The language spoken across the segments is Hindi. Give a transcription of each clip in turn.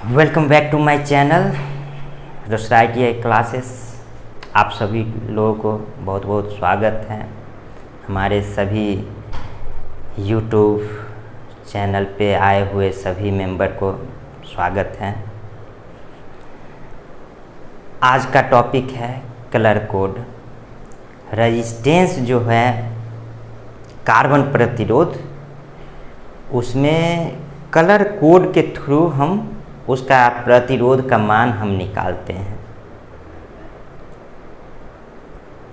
Welcome back to my channel roster ITI classes. आप सभी लोगों को बहुत बहुत स्वागत है। हमारे सभी यूट्यूब चैनल पे आए हुए सभी मेंबर को स्वागत है। आज का टॉपिक है कलर कोड। रेजिस्टेंस जो है कार्बन प्रतिरोध, उसमें कलर कोड के थ्रू हम उसका प्रतिरोध का मान हम निकालते हैं।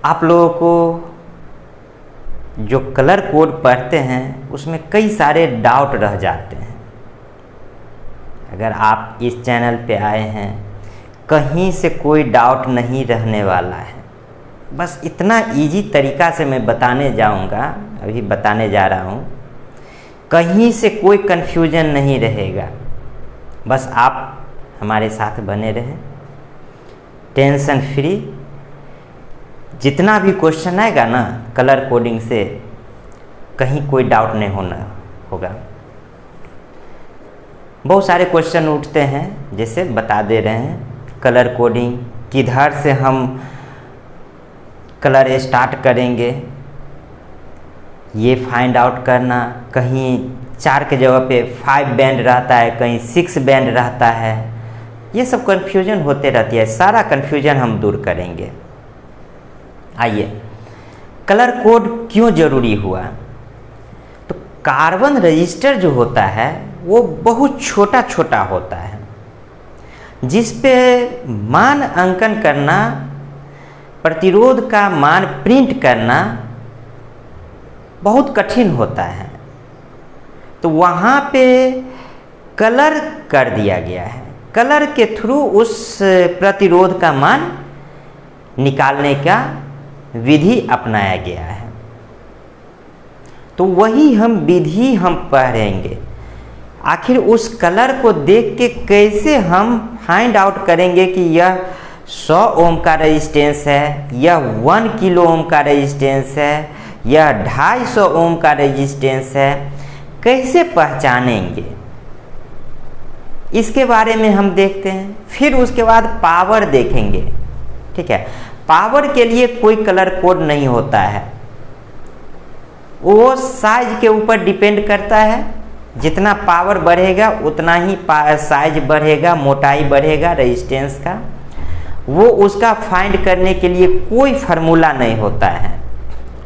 आप लोगों को जो कलर कोड पढ़ते हैं उसमें कई सारे डाउट रह जाते हैं। अगर आप इस चैनल पे आए हैं, कहीं से कोई डाउट नहीं रहने वाला है। बस इतना इजी तरीका से मैं बताने जाऊंगा, अभी बताने जा रहा हूँ। कहीं से कोई कन्फ्यूजन नहीं रहेगा। बस आप हमारे साथ बने रहें, टेंशन फ्री। जितना भी क्वेश्चन आएगा ना कलर कोडिंग से, कहीं कोई डाउट नहीं होगा। बहुत सारे क्वेश्चन उठते हैं, जैसे बता दे रहे हैं कलर कोडिंग किधर से हम कलर स्टार्ट करेंगे, ये फाइंड आउट करना। कहीं 4 के जगह पे 5 बैंड रहता है, कहीं 6 बैंड रहता है। ये सब कन्फ्यूजन होते रहती है। सारा कन्फ्यूजन हम दूर करेंगे। आइए, कलर कोड क्यों ज़रूरी हुआ? तो कार्बन रजिस्टर जो होता है वो बहुत छोटा छोटा होता है, जिस पे मान अंकन करना, प्रतिरोध का मान प्रिंट करना बहुत कठिन होता है। तो वहाँ पे कलर कर दिया गया है। कलर के थ्रू उस प्रतिरोध का मान निकालने का विधि अपनाया गया है। तो वही हम विधि हम पढ़ेंगे। आखिर उस कलर को देख के कैसे हम फाइंड आउट करेंगे कि यह 100 ओम का रेजिस्टेंस है, यह 1 किलो ओम का रेजिस्टेंस है, यह 250 ओम का रेजिस्टेंस है, कैसे पहचानेंगे? इसके बारे में हम देखते हैं। फिर उसके बाद पावर देखेंगे। ठीक है, पावर के लिए कोई कलर कोड नहीं होता है, वो साइज के ऊपर डिपेंड करता है। जितना पावर बढ़ेगा उतना ही साइज बढ़ेगा, मोटाई बढ़ेगा रेजिस्टेंस का। वो उसका फाइंड करने के लिए कोई फार्मूला नहीं होता है,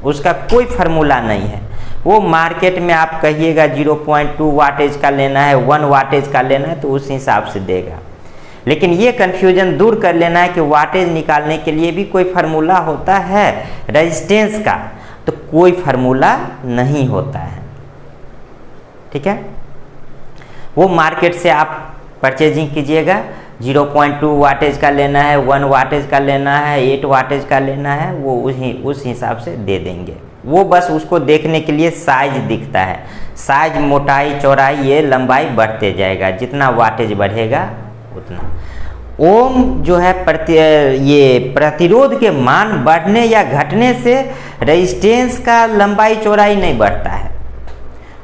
उसका कोई फार्मूला नहीं है। वो मार्केट में आप कहिएगा 0.2 वाटेज का लेना है, 1 वाटेज का लेना है, तो उस हिसाब से देगा। लेकिन ये कन्फ्यूजन दूर कर लेना है कि वाटेज निकालने के लिए भी कोई फार्मूला होता है रेजिस्टेंस का, तो कोई फार्मूला नहीं होता है। ठीक है, वो मार्केट से आप परचेजिंग कीजिएगा। 0.2 वाटेज का लेना है, 1 वाटेज का लेना है, 8 वाटेज का लेना है, वो उस हिसाब से दे देंगे। वो बस उसको देखने के लिए साइज दिखता है। साइज, मोटाई, चौड़ाई, ये लंबाई बढ़ते जाएगा। जितना वाटेज बढ़ेगा उतना ओम जो है ये प्रतिरोध के मान बढ़ने या घटने से रेजिस्टेंस का लंबाई चौड़ाई नहीं बढ़ता है।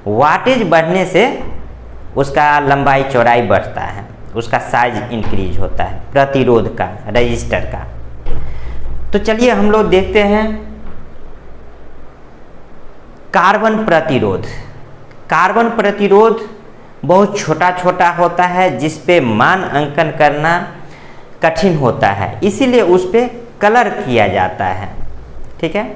वाटेज बढ़ने से उसका लंबाई चौड़ाई बढ़ता है, उसका साइज इंक्रीज होता है प्रतिरोध का, रजिस्टर का। तो चलिए हम लोग देखते हैं कार्बन प्रतिरोध। कार्बन प्रतिरोध बहुत छोटा छोटा होता है, जिस पे मान अंकन करना कठिन होता है, इसीलिए उस पे कलर किया जाता है। ठीक है,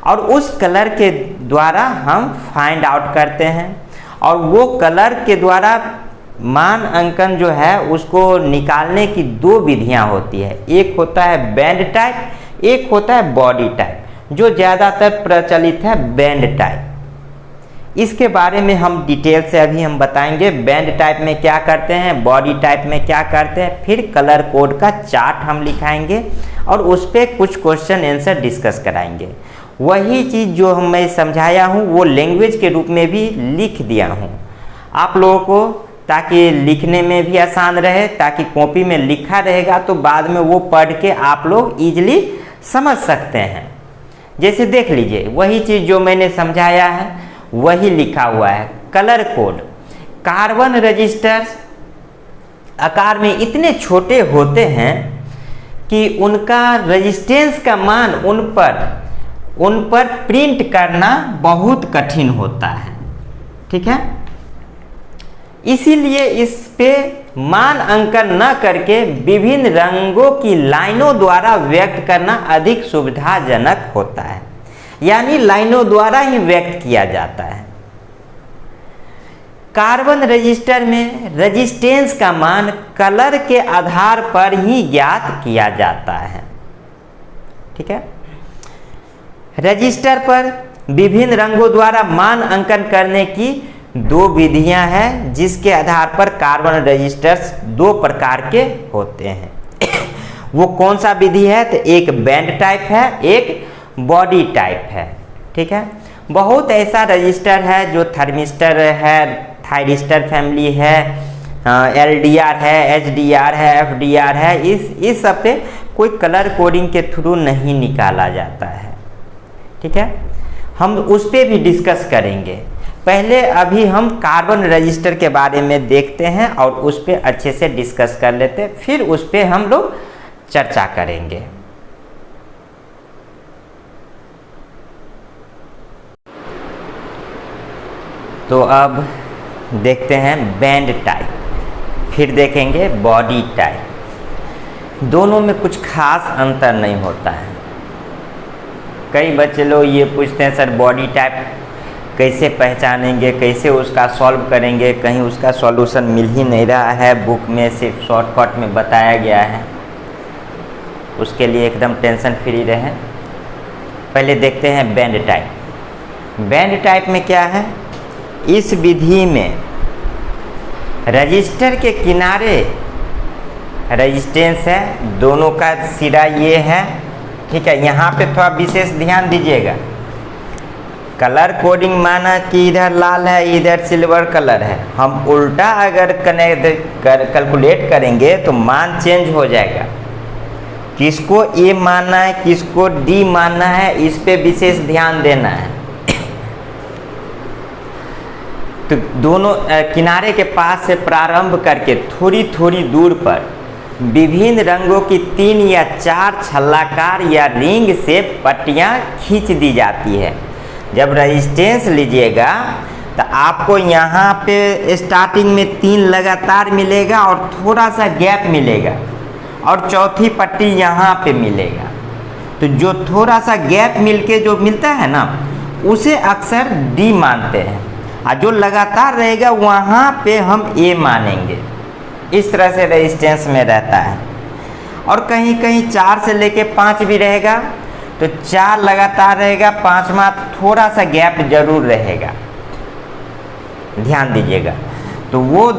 और उस कलर के द्वारा हम फाइंड आउट करते हैं। और वो कलर के द्वारा मान अंकन जो है उसको निकालने की 2 विधियां होती है। एक होता है बैंड टाइप, एक होता है बॉडी टाइप। जो ज़्यादातर प्रचलित है बैंड टाइप। इसके बारे में हम डिटेल से अभी हम बताएंगे। बैंड टाइप में क्या करते हैं, बॉडी टाइप में क्या करते हैं, फिर कलर कोड का चार्ट हम लिखाएंगे और उस पर कुछ क्वेश्चन आंसर डिस्कस कराएंगे। वही चीज़ जो मैं समझाया हूँ वो लैंग्वेज के रूप में भी लिख दिया हूँ आप लोगों को, ताकि लिखने में भी आसान रहे, ताकि कॉपी में लिखा रहेगा तो बाद में वो पढ़ के आप लोग ईजिली समझ सकते हैं। जैसे देख लीजिए, वही चीज़ जो मैंने समझाया है वही लिखा हुआ है। कलर कोड कार्बन रजिस्टर्स आकार में इतने छोटे होते हैं कि उनका रेजिस्टेंस का मान उन पर प्रिंट करना बहुत कठिन होता है। ठीक है, इसीलिए इस पे मान अंकन न करके विभिन्न रंगों की लाइनों द्वारा व्यक्त करना अधिक सुविधाजनक होता है, यानी लाइनों द्वारा ही व्यक्त किया जाता है। कार्बन रजिस्टर में रेजिस्टेंस का मान कलर के आधार पर ही ज्ञात किया जाता है। ठीक है, रजिस्टर पर विभिन्न रंगों द्वारा मान अंकन करने की 2 विधियां हैं, जिसके आधार पर कार्बन रजिस्टर्स 2 प्रकार के होते हैं। वो कौन सा विधि है? तो एक बैंड टाइप है, एक बॉडी टाइप है। ठीक है, बहुत ऐसा रजिस्टर है जो थर्मिस्टर है, थायरिस्टर फैमिली है, LDR है, HDR है, FDR है। इस सब पे कोई कलर कोडिंग के थ्रू नहीं निकाला जाता है। ठीक है, हम उस पे भी डिस्कस करेंगे। पहले अभी हम कार्बन रजिस्टर के बारे में देखते हैं और उस पे अच्छे से डिस्कस कर लेते हैं, फिर उस पे हम लोग चर्चा करेंगे। तो अब देखते हैं बैंड टाइप, फिर देखेंगे बॉडी टाइप। दोनों में कुछ खास अंतर नहीं होता है। कई बच्चे लोग ये पूछते हैं, सर बॉडी टाइप कैसे पहचानेंगे, कैसे उसका सॉल्व करेंगे? कहीं उसका सॉल्यूशन मिल ही नहीं रहा है, बुक में सिर्फ शॉर्टकट में बताया गया है। उसके लिए एकदम टेंशन फ्री रहें। पहले देखते हैं बैंड टाइप। बैंड टाइप में क्या है? इस विधि में रजिस्टर के किनारे रेजिस्टेंस है, दोनों का सिरा ये है। ठीक है, यहाँ पे थोड़ा विशेष ध्यान दीजिएगा। कलर कोडिंग माना कि इधर लाल है, इधर सिल्वर कलर है। हम उल्टा अगर कैलकुलेट करेंगे तो मान चेंज हो जाएगा। किसको ए मानना है, किसको डी मानना है, इस पे विशेष ध्यान देना है। तो दोनों किनारे के पास से प्रारंभ करके थोड़ी थोड़ी दूर पर विभिन्न रंगों की 3 या 4 छल्लाकार या रिंग से पट्टियाँ खींच दी जाती है। जब रेजिस्टेंस लीजिएगा तो आपको यहाँ पे स्टार्टिंग में 3 लगातार मिलेगा और थोड़ा सा गैप मिलेगा, और चौथी पट्टी यहाँ पे मिलेगा। तो जो थोड़ा सा गैप मिलके जो मिलता है ना, उसे अक्सर डी मानते हैं, और जो लगातार रहेगा वहाँ पे हम ए मानेंगे। इस तरह से रेजिस्टेंस में रहता है। और कहीं कहीं 4 से लेके 5 भी रहेगा, तो 4 लगातार रहेगा, 5वां थोड़ा सा गैप जरूर रहेगा, ध्यान दीजिएगा। तो वो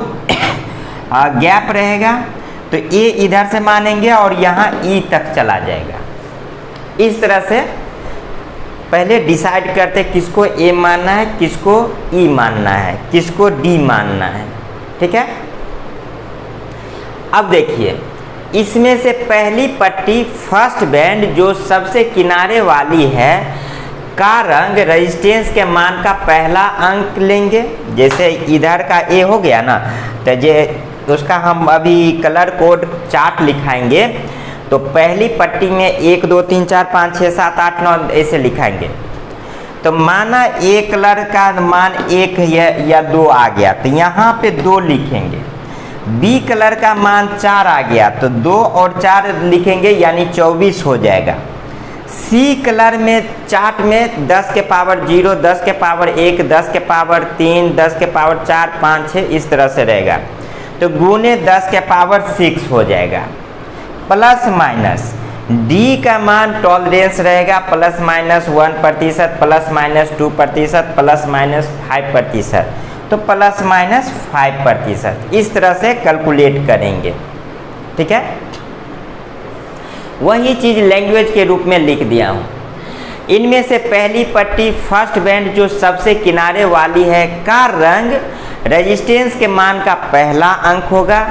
गैप रहेगा, तो ए इधर से मानेंगे और यहाँ ई तक चला जाएगा। इस तरह से पहले डिसाइड करते किसको ए मानना है, किसको ई मानना है, किसको डी मानना है। ठीक है, अब देखिए, इसमें से पहली पट्टी फर्स्ट बैंड जो सबसे किनारे वाली है का रंग रेजिस्टेंस के मान का पहला अंक लेंगे। जैसे इधर का ए हो गया ना, तो जो उसका हम अभी कलर कोड चार्ट लिखाएंगे। तो पहली पट्टी में 1 2 3 4 5 6 7 8 9 ऐसे लिखाएंगे। तो माना ए कलर का मान 1 या 2 आ गया, तो यहाँ पे 2 लिखेंगे। बी कलर का मान 4 आ गया, तो 2 और 4 लिखेंगे, यानी 24 हो जाएगा। सी कलर में चार्ट में 10 के पावर 0, 10 के पावर 1, 10 के पावर 3, 10 के पावर 4, 5, 6 इस तरह से रहेगा। तो गुने 10 के पावर 6 हो जाएगा। प्लस माइनस डी का मान टॉलरेंस रहेगा plus minus 1%, plus minus 2%, plus minus 5%, तो प्लस माइनस 5%। इस तरह से कैलकुलेट करेंगे। ठीक है, वही चीज़ लैंग्वेज के रूप में लिख दिया हूँ। इनमें से पहली पट्टी फर्स्ट बैंड जो सबसे किनारे वाली है का रंग रेजिस्टेंस के मान का पहला अंक होगा।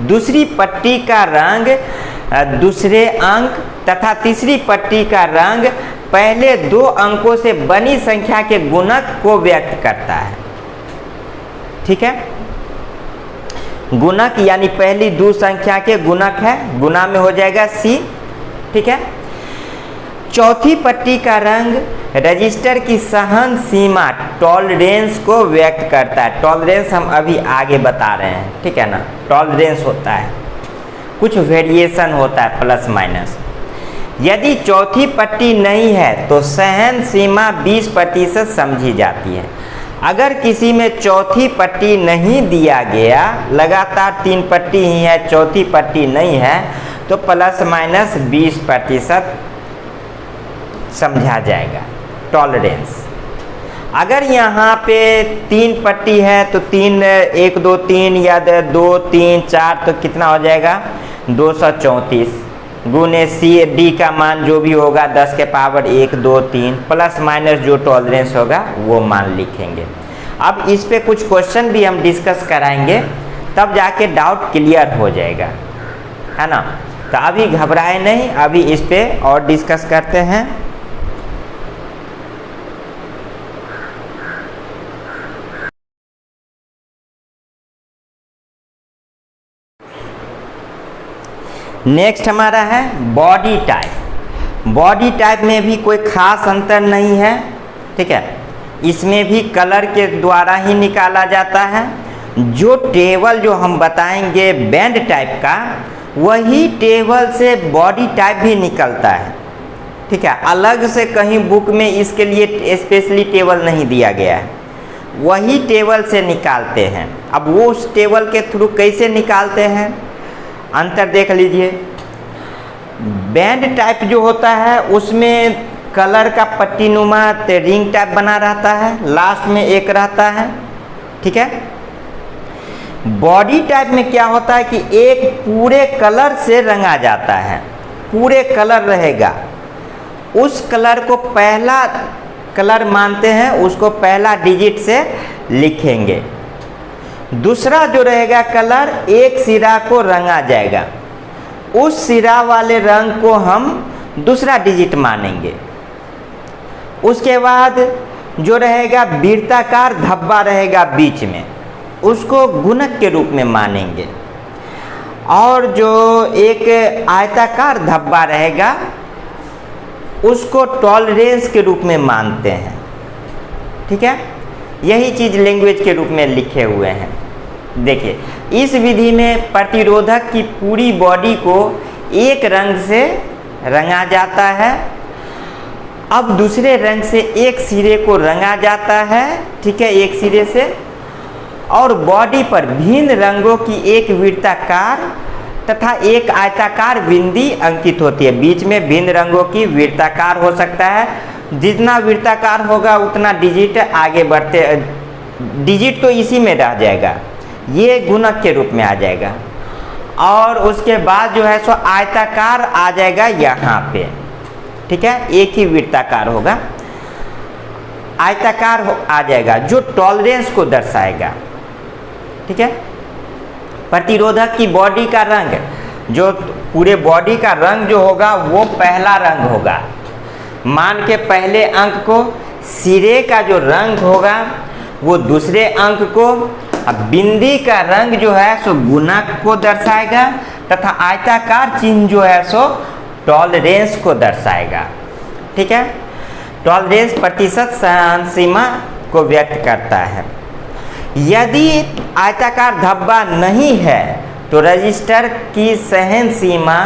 दूसरी पट्टी का रंग दूसरे अंक तथा तीसरी पट्टी का रंग पहले 2 अंकों से बनी संख्या के गुणक को व्यक्त करता है। ठीक है, गुणक यानी पहली दो संख्या के गुणक है, गुना में हो जाएगा C। ठीक है। चौथी पट्टी का रंग रजिस्टर की सहन सीमा टॉलरेंस को व्यक्त करता है। टॉलरेंस हम अभी आगे बता रहे हैं, ठीक है ना। टॉलरेंस होता है, कुछ वेरिएशन होता है प्लस माइनस। यदि चौथी पट्टी नहीं है तो सहन सीमा 20% समझी जाती है। अगर किसी में चौथी पट्टी नहीं दिया गया, लगातार 3 पट्टी ही है, चौथी पट्टी नहीं है, तो प्लस माइनस 20% समझा जाएगा टॉलरेंस। अगर यहाँ पे 3 पट्टी है तो 3 1 2 3 या 2 3 4 तो कितना हो जाएगा 234 गुने सी डी का मान जो भी होगा 10 के पावर 1 2 3 प्लस माइनस जो टॉलरेंस होगा वो मान लिखेंगे। अब इस पे कुछ क्वेश्चन भी हम डिस्कस कराएंगे, तब जाके डाउट क्लियर हो जाएगा, है ना। तो अभी घबराए नहीं, अभी इस पे और डिस्कस करते हैं। नेक्स्ट हमारा है बॉडी टाइप। बॉडी टाइप में भी कोई खास अंतर नहीं है, ठीक है। इसमें भी कलर के द्वारा ही निकाला जाता है। जो टेबल जो हम बताएंगे बैंड टाइप का, वही टेबल से बॉडी टाइप भी निकलता है, ठीक है। अलग से कहीं बुक में इसके लिए स्पेशली टेबल नहीं दिया गया है, वही टेबल से निकालते हैं। अब वो उस टेबल के थ्रू कैसे निकालते हैं, अंतर देख लीजिए। बैंड टाइप जो होता है उसमें कलर का पट्टीनुमा रिंग टाइप बना रहता है, लास्ट में एक रहता है, ठीक है। बॉडी टाइप में क्या होता है कि एक पूरे कलर से रंगा जाता है, पूरे कलर रहेगा, उस कलर को पहला कलर मानते हैं, उसको पहला डिजिट से लिखेंगे। दूसरा जो रहेगा कलर, एक सिरा को रंगा जाएगा, उस सिरा वाले रंग को हम दूसरा डिजिट मानेंगे। उसके बाद जो रहेगा वृत्ताकार धब्बा रहेगा बीच में, उसको गुणक के रूप में मानेंगे। और जो एक आयताकार धब्बा रहेगा उसको टॉलरेंस के रूप में मानते हैं, ठीक है। यही चीज़ लैंग्वेज के रूप में लिखे हुए हैं। देखिए, इस विधि में प्रतिरोधक की पूरी बॉडी को एक रंग से रंगा जाता है, अब दूसरे रंग से एक सिरे को रंगा जाता है, ठीक है, एक सिरे से, और बॉडी पर भिन्न रंगों की एक वृत्ताकार तथा एक आयताकार बिंदी अंकित होती है। बीच में भिन्न रंगों की वृत्ताकार हो सकता है, जितना वृत्ताकार होगा उतना डिजिट आगे बढ़ते, डिजिट तो इसी में रह जाएगा, ये गुणक के रूप में आ जाएगा। और उसके बाद जो है सो आयताकार आ जाएगा यहाँ पे, ठीक है, एक ही वृत्ताकार होगा, आयताकार आ जाएगा जो टॉलरेंस को दर्शाएगा, ठीक है। प्रतिरोधक की बॉडी का रंग, जो पूरे बॉडी का रंग जो होगा वो पहला रंग होगा, मान के पहले अंक को, सिरे का जो रंग होगा वो दूसरे अंक को, अब बिंदी का रंग जो है सो गुणक को दर्शाएगा तथा आयताकार चिन्ह जो है सो टॉलरेंस को दर्शाएगा, ठीक है। टॉलरेंस प्रतिशत सहन सीमा को व्यक्त करता है। यदि आयताकार धब्बा नहीं है तो रजिस्टर की सहन सीमा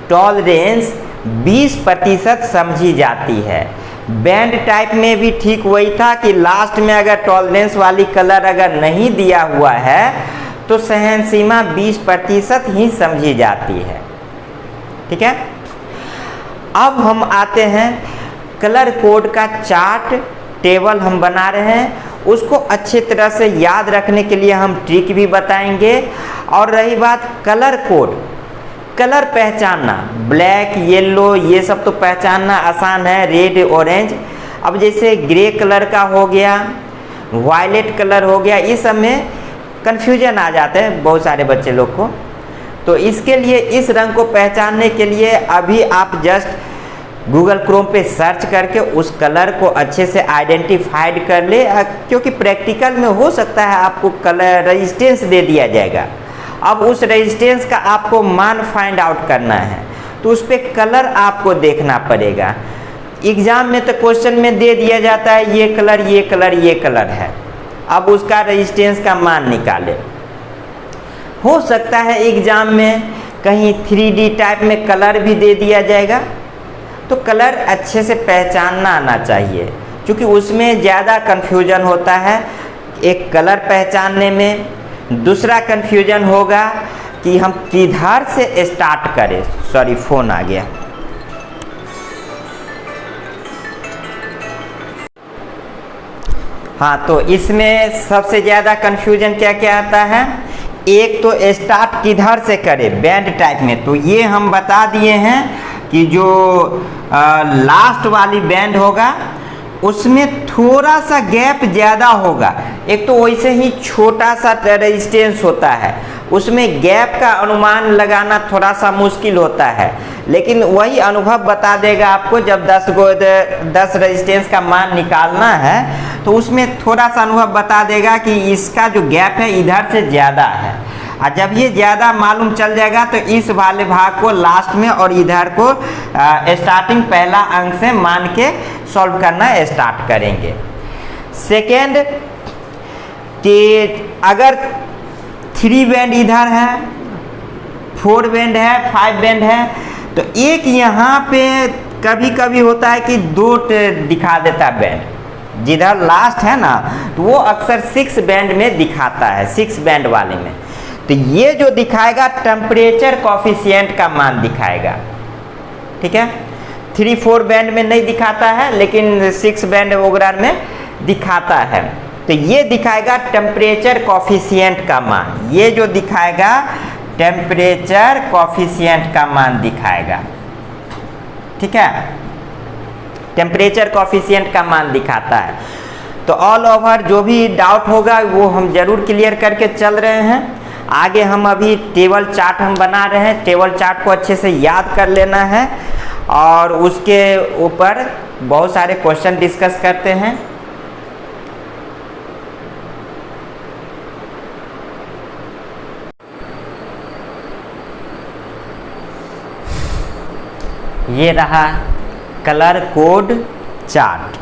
टॉलरेंस 20% समझी जाती है। बैंड टाइप में भी ठीक वही था कि लास्ट में अगर टॉलरेंस वाली कलर अगर नहीं दिया हुआ है तो सहन सीमा 20% ही समझी जाती है, ठीक है। अब हम आते हैं कलर कोड का चार्ट टेबल हम बना रहे हैं, उसको अच्छे तरह से याद रखने के लिए हम ट्रिक भी बताएंगे। और रही बात कलर कोड, कलर पहचानना, ब्लैक येलो ये सब तो पहचानना आसान है, रेड ऑरेंज। अब जैसे ग्रे कलर का हो गया, वायलेट कलर हो गया, इस सब में कन्फ्यूजन आ जाते हैं बहुत सारे बच्चे लोग को। तो इसके लिए, इस रंग को पहचानने के लिए अभी आप जस्ट गूगल क्रोम पे सर्च करके उस कलर को अच्छे से आइडेंटिफाइड कर ले, क्योंकि प्रैक्टिकल में हो सकता है आपको कलर रेजिस्टेंस दे दिया जाएगा, अब उस रेजिस्टेंस का आपको मान फाइंड आउट करना है, तो उस पर कलर आपको देखना पड़ेगा। एग्जाम में तो क्वेश्चन में दे दिया जाता है ये कलर ये कलर ये कलर है, अब उसका रेजिस्टेंस का मान निकाले। हो सकता है एग्जाम में कहीं 3D टाइप में कलर भी दे दिया जाएगा, तो कलर अच्छे से पहचानना आना चाहिए, क्योंकि उसमें ज़्यादा कन्फ्यूजन होता है एक कलर पहचानने में। दूसरा कन्फ्यूजन होगा कि हम किधर से स्टार्ट करें। सॉरी, फ़ोन आ गया। हाँ, तो इसमें सबसे ज़्यादा कन्फ्यूजन क्या क्या आता है। एक तो स्टार्ट किधर से करें बैंड टाइप में, तो ये हम बता दिए हैं कि जो लास्ट वाली बैंड होगा उसमें थोड़ा सा गैप ज़्यादा होगा। एक तो वैसे ही छोटा सा रेजिस्टेंस होता है, उसमें गैप का अनुमान लगाना थोड़ा सा मुश्किल होता है, लेकिन वही अनुभव बता देगा आपको। जब 10 रेजिस्टेंस का मान निकालना है तो उसमें थोड़ा सा अनुभव बता देगा कि इसका जो गैप है इधर से ज़्यादा है, और जब ये ज़्यादा मालूम चल जाएगा तो इस वाले भाग को लास्ट में और इधर को स्टार्टिंग पहला अंक से मान के सॉल्व करना स्टार्ट करेंगे। सेकेंड, कि अगर 3 बैंड इधर है, 4 बैंड है, 5 बैंड है, तो एक यहाँ पे कभी कभी होता है कि 2 दिखा देता है बैंड, जिधर लास्ट है ना तो वो अक्सर 6 बैंड में दिखाता है, 6 बैंड वाले में। तो ये जो दिखाएगा टेम्परेचर कॉफिशिएंट का मान दिखाएगा, ठीक है। 3-4 बैंड में नहीं दिखाता है, लेकिन 6 बैंड वगैरह में दिखाता है। तो ये दिखाएगा टेम्परेचर कॉफिशिएंट का मान, ये जो दिखाएगा टेम्परेचर कॉफिशिएंट का मान दिखाएगा, ठीक है। टेम्परेचर कॉफिशिएंट का मान दिखाता है। तो ऑल ओवर जो भी डाउट होगा वो हम जरूर क्लियर करके चल रहे हैं। आगे हम अभी टेबल चार्ट हम बना रहे हैं, टेबल चार्ट को अच्छे से याद कर लेना है और उसके ऊपर बहुत सारे क्वेश्चन डिस्कस करते हैं। ये रहा कलर कोड चार्ट।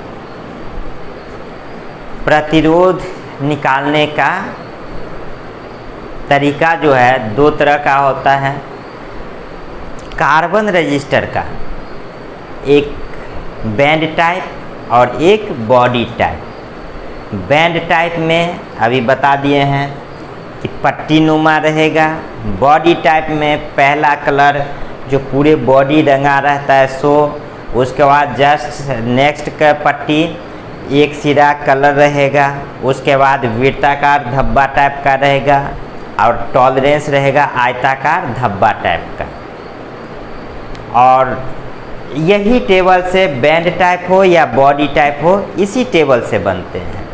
प्रतिरोध निकालने का तरीका जो है 2 तरह का होता है। कार्बन रजिस्टर का एक बैंड टाइप और एक बॉडी टाइप। बैंड टाइप में अभी बता दिए हैं कि पट्टी नुमा रहेगा। बॉडी टाइप में पहला कलर जो पूरे बॉडी रंगा रहता है सो, उसके बाद जस्ट नेक्स्ट का पट्टी एक सिरा कलर रहेगा, उसके बाद वृत्ताकार धब्बा टाइप का रहेगा और टॉलरेंस रहेगा आयताकार धब्बा टाइप का। और यही टेबल से बैंड टाइप हो या बॉडी टाइप हो, इसी टेबल से बनते हैं।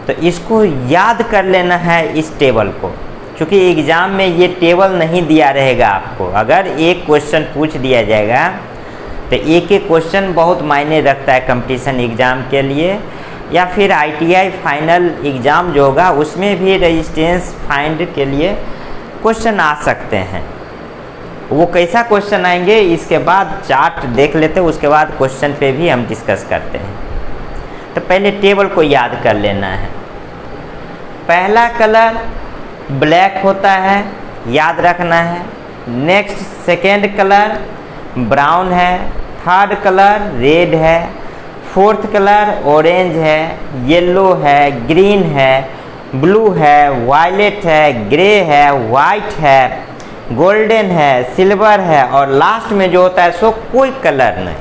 तो इसको याद कर लेना है इस टेबल को, क्योंकि एग्ज़ाम में ये टेबल नहीं दिया रहेगा आपको। अगर एक क्वेश्चन पूछ दिया जाएगा तो एक एक क्वेश्चन बहुत मायने रखता है कंपटीशन एग्ज़ाम के लिए, या फिर ITI फाइनल एग्ज़ाम जो होगा उसमें भी रेजिस्टेंस फाइंड के लिए क्वेश्चन आ सकते हैं। वो कैसा क्वेश्चन आएंगे इसके बाद चार्ट देख लेते हैं, उसके बाद क्वेश्चन पे भी हम डिस्कस करते हैं। तो पहले टेबल को याद कर लेना है। पहला कलर ब्लैक होता है, याद रखना है। नेक्स्ट सेकेंड कलर ब्राउन है, थर्ड कलर रेड है, फोर्थ कलर ऑरेंज है, येलो है, ग्रीन है, ब्लू है, वायलेट है, ग्रे है, वाइट है, गोल्डन है, सिल्वर है, और लास्ट में जो होता है सो कोई कलर नहीं।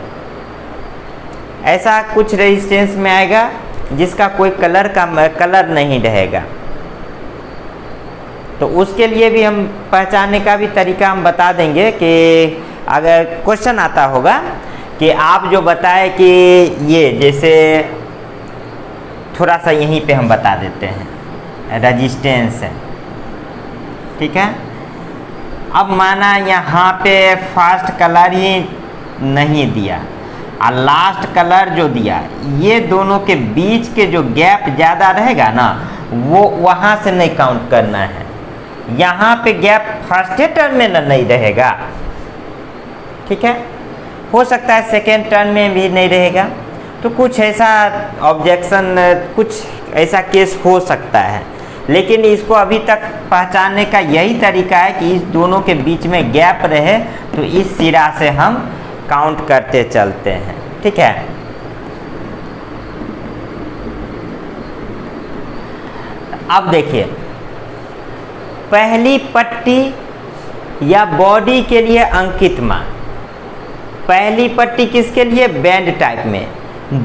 ऐसा कुछ रेजिस्टेंस में आएगा जिसका कोई कलर नहीं रहेगा। तो उसके लिए भी हम पहचानने का भी तरीका हम बता देंगे कि अगर क्वेश्चन आता होगा कि आप जो बताए कि ये जैसे थोड़ा सा यहीं पे हम बता देते हैं रेजिस्टेंस है, ठीक है। अब माना यहाँ पे फर्स्ट कलर ही नहीं दिया और लास्ट कलर जो दिया, ये दोनों के बीच के जो गैप ज़्यादा रहेगा ना वो वहाँ से नहीं काउंट करना है, यहाँ पे गैप फर्स्ट टर्म में नहीं रहेगा, ठीक है, हो सकता है सेकेंड टर्म में भी नहीं रहेगा। तो कुछ ऐसा ऑब्जेक्शन, कुछ ऐसा केस हो सकता है, लेकिन इसको अभी तक पहचानने का यही तरीका है कि इस दोनों के बीच में गैप रहे तो इस सिरा से हम काउंट करते चलते हैं, ठीक है। अब देखिए, पहली पट्टी या बॉडी के लिए अंकित मान, पहली पट्टी किसके लिए? बैंड टाइप में।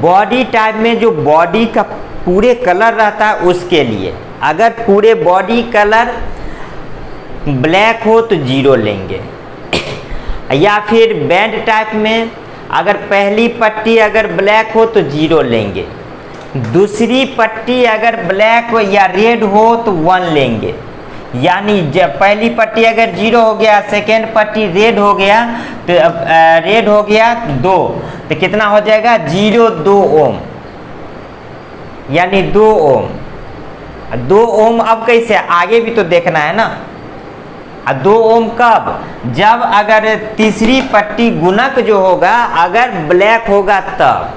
बॉडी टाइप में जो बॉडी का पूरे कलर रहता है उसके लिए, अगर पूरे बॉडी कलर ब्लैक हो तो 0 लेंगे, या फिर बैंड टाइप में अगर पहली पट्टी अगर ब्लैक हो तो 0 लेंगे, दूसरी पट्टी अगर ब्लैक हो या रेड हो तो 1 लेंगे। यानी जब पहली पट्टी अगर 0 हो गया, सेकेंड पट्टी रेड हो गया तो रेड हो गया 2, तो कितना हो जाएगा? 0 2 ओम, यानी 2 ओम। 2 ओम अब कैसे? आगे भी तो देखना है ना। 2 ओम कब? जब अगर तीसरी पट्टी गुणक जो होगा अगर ब्लैक होगा तब,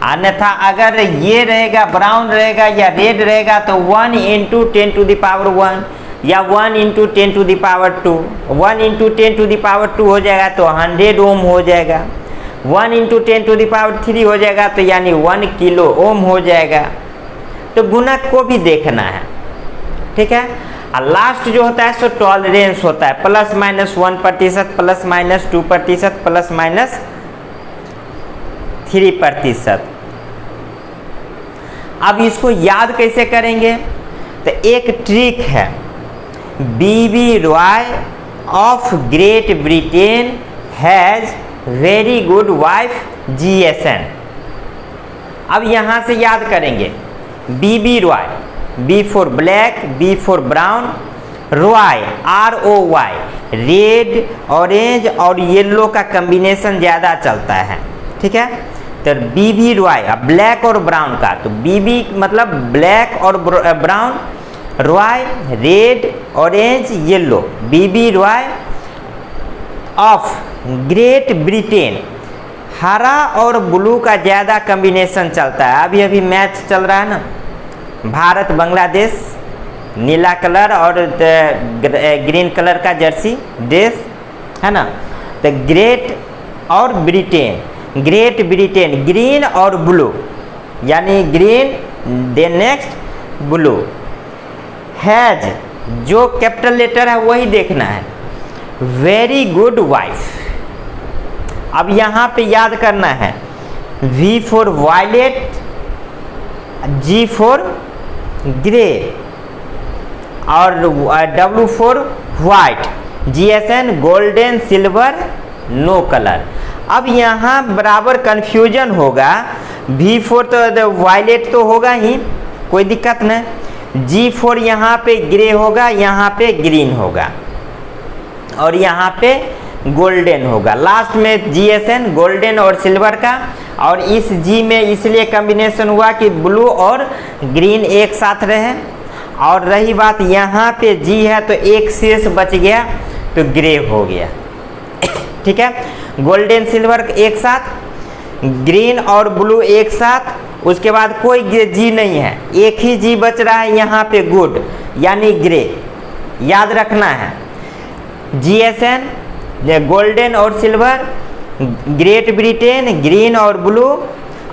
अन्यथा अगर ये रहेगा ब्राउन रहेगा या रेड रहेगा तो 1 × 10⁻1 या 1 × 10⁻2, 1 × 10⁻2 हो जाएगा तो 100 ओम हो जाएगा, 1 × 10⁻3 हो जाएगा तो यानी 1 किलो ओम हो जाएगा। तो गुणक को भी देखना है, ठीक है। और लास्ट जो होता है सो टॉलरेंस होता है, ±1%, ±2%, ±3%। अब इसको याद कैसे करेंगे? तो एक ट्रिक है, BB Roy of Great Britain has very good wife GSN। अब यहाँ से याद करेंगे, BB Roy, B for black, B for brown, Roy ROY, red, orange और येलो का कम्बिनेशन ज़्यादा चलता है, ठीक है। तो बीबी रॉय, ब्लैक और ब्राउन का, तो बीबी मतलब ब्लैक और brown, Roy red, orange, yellow, BB Roy of Great Britain, हरा और ब्लू का ज़्यादा कम्बिनेशन चलता है। अभी अभी मैच चल रहा है ना, भारत बांग्लादेश, नीला कलर और ग्रीन कलर का जर्सी ड्रेस है ना। तो ग्रेट और ब्रिटेन, ग्रेट ब्रिटेन ग्रीन और ब्लू, यानी green then next blue. Has जो कैपिटल लेटर है वही देखना है, वेरी गुड वाइफ। अब यहाँ पे याद करना है, V for violet, G for grey और W for white, GSN golden silver no colour. अब यहाँ बराबर कन्फ्यूजन होगा, V फॉर तो वायलेट तो होगा ही, कोई दिक्कत नहीं, G फॉर यहाँ पे ग्रे होगा, यहाँ पे ग्रीन होगा और यहाँ पे गोल्डन होगा। लास्ट में GSN गोल्डन और सिल्वर का, और इस G में इसलिए कॉम्बिनेशन हुआ कि ब्लू और ग्रीन एक साथ रहे। और रही बात यहाँ पे G है तो एक शेष बच गया तो ग्रे हो गया, ठीक है। गोल्डन सिल्वर एक साथ, ग्रीन और ब्लू एक साथ, उसके बाद कोई G नहीं है, एक ही G बच रहा है यहाँ पे गुड, यानी ग्रे। याद रखना है, GSN गोल्डन और सिल्वर, ग्रेट ब्रिटेन ग्रीन और ब्लू,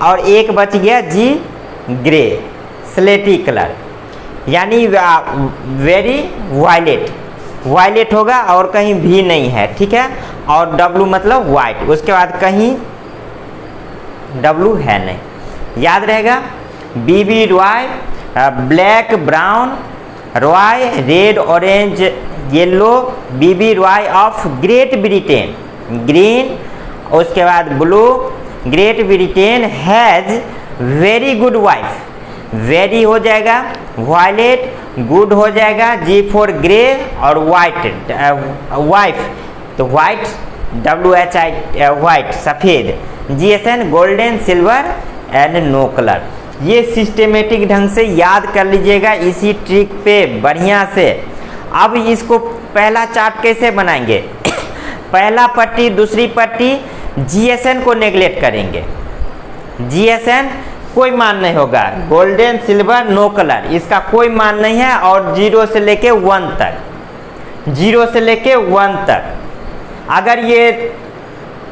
और एक बच गया G ग्रे स्लेटी कलर, यानी वेरी वायलेट, वायलेट होगा और कहीं भी नहीं है, ठीक है। और W मतलब वाइट, उसके बाद कहीं W है नहीं, याद रहेगा। BB Roy black brown, Roy red orange yellow, BB Roy of Great Britain green, उसके बाद blue, Great Britain has very good wife, very हो जाएगा, वायलेट गुड हो जाएगा, G फॉर ग्रे और वाइट वाइफ, तो वाइट WHI वाइट सफ़ेद, GSN golden silver and no colour. ये सिस्टेमेटिक ढंग से याद कर लीजिएगा इसी ट्रिक पे बढ़िया से। अब इसको पहला चार्ट कैसे बनाएंगे? पहला पट्टी दूसरी पट्टी जीएसएन को नेगलेक्ट करेंगे। जीएसएन कोई मान नहीं होगा, गोल्डन सिल्वर नो कलर इसका कोई मान नहीं है। और 0 से लेके 1 तक, 0 से लेके 1 तक अगर ये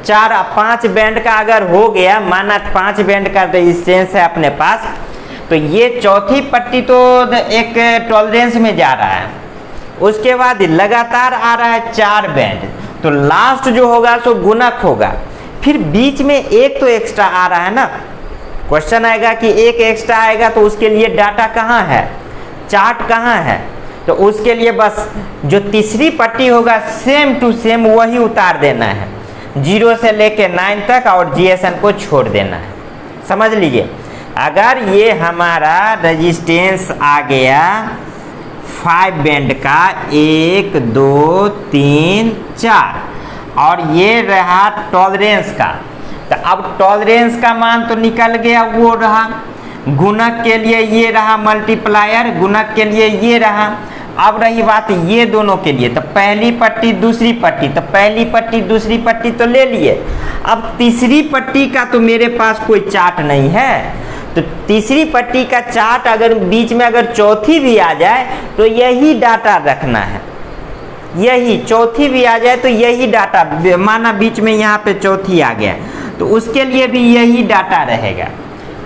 4-5 बैंड का अगर हो गया, माना 5 बैंड का रेजिस्टेंस है अपने पास, तो ये चौथी पट्टी तो एक टॉलरेंस में जा रहा है। उसके बाद लगातार आ रहा है 4 बैंड, तो लास्ट जो होगा सो गुणक होगा। फिर बीच में एक तो एक्स्ट्रा आ रहा है ना, क्वेश्चन आएगा कि एक एक्स्ट्रा आएगा तो उसके लिए डाटा कहाँ है, चार्ट कहाँ है? तो उसके लिए बस जो तीसरी पट्टी होगा सेम टू सेम वही उतार देना है, 0 से लेके 9 तक, और जीएसएन को छोड़ देना है। समझ लीजिए, अगर ये हमारा रेजिस्टेंस आ गया 5 बैंड का 1 2 3 4 और ये रहा टॉलरेंस का, तो अब टॉलरेंस का मान तो निकल गया, वो रहा। गुणक के लिए ये रहा मल्टीप्लायर, गुणक के लिए ये रहा। अब रही बात ये दोनों के लिए, तो पहली पट्टी दूसरी पट्टी, तो पहली पट्टी दूसरी पट्टी तो ले लिए। अब तीसरी पट्टी का तो मेरे पास कोई चार्ट नहीं है, तो तीसरी पट्टी का चार्ट अगर बीच में अगर चौथी भी आ जाए तो यही डाटा रखना है। यही चौथी भी आ जाए तो यही डाटा, माना बीच में यहाँ पे चौथी आ गया तो उसके लिए भी यही डाटा रहेगा।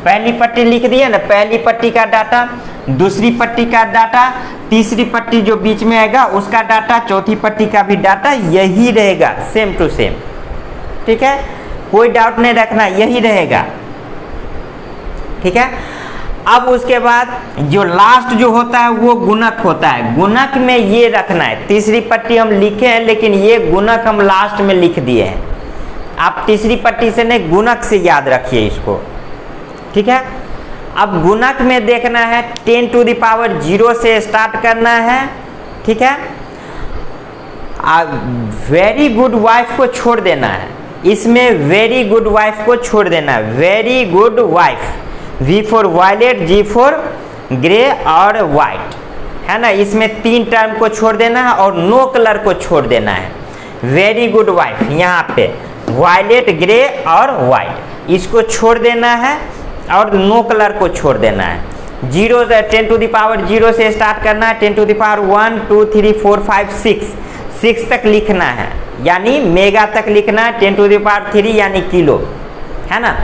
पहली पट्टी लिख दिया ना, पहली पट्टी का डाटा, दूसरी पट्टी का डाटा, तीसरी पट्टी जो बीच में आएगा उसका डाटा, चौथी पट्टी का भी डाटा यही रहेगा, सेम टू सेम। ठीक है, कोई डाउट नहीं रखना, यही रहेगा। ठीक है, अब उसके बाद जो लास्ट जो होता है वो गुणक होता है। गुणक में ये रखना है, तीसरी पट्टी हम लिखे हैं लेकिन ये गुणक हम लास्ट में लिख दिए हैं। आप तीसरी पट्टी से नहीं, गुणक से याद रखिए इसको। ठीक है, अब गुणक में देखना है 10 टू द पावर 0 से स्टार्ट करना है। ठीक है, वेरी गुड वाइफ को छोड़ देना है, इसमें वेरी गुड वाइफ को छोड़ देना है। Very good wife, V for violet, G for grey और वाइट, है ना। इसमें 3 टर्म को छोड़ देना है और नो कलर को छोड़ देना है। वेरी गुड वाइफ यहाँ पे वायलेट, ग्रे और वाइट, इसको छोड़ देना है और नो कलर को छोड़ देना है। 10 टू द पावर 0 से स्टार्ट करना है, 10 टू द पावर 1 2 3 4 5 6 तक लिखना है, यानी मेगा तक लिखना है। 10 टू द पावर 3 यानी किलो, है ना।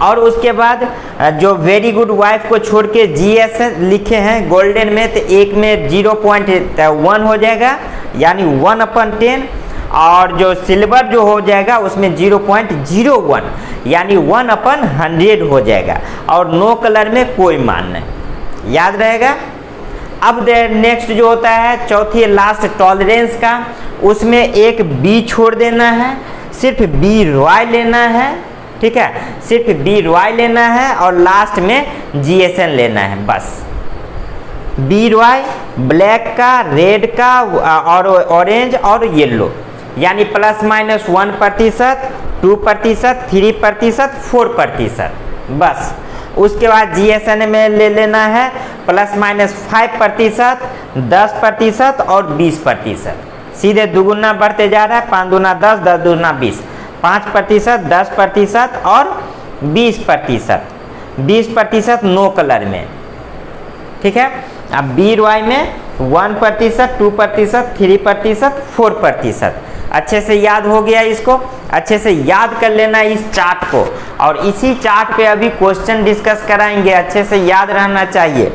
और उसके बाद जो वेरी गुड वाइफ को छोड़ के GS लिखे हैं गोल्डन में, तो एक में 0.1 हो जाएगा यानी 1/10, और जो सिल्वर जो हो जाएगा उसमें 0.01 यानी 1/100 हो जाएगा, और नो कलर में कोई मान नहीं, याद रहेगा। अब नेक्स्ट जो होता है चौथी लास्ट टॉलरेंस का, उसमें एक B छोड़ देना है, सिर्फ B रॉय लेना है। ठीक है, सिर्फ B रॉय लेना है और लास्ट में GSN लेना है बस। B रॉय ब्लैक का, रेड का और ऑरेंज और येलो, यानी ±1%, 2%, 3%, 4% बस। उसके बाद GSN में ले लेना है ±5%, 10% और 20%। सीधे दुगुना बढ़ते जा रहा है, 5 दूना 10, 10 दूना 20, 5%, 10% और 20%। 20% नो कलर में। ठीक है, अब B रॉय में 1%, 2%, 3%, 4%। अच्छे से याद हो गया, इसको अच्छे से याद कर लेना इस चार्ट को, और इसी चार्ट पे अभी क्वेश्चन डिस्कस कराएंगे, अच्छे से याद रहना चाहिए।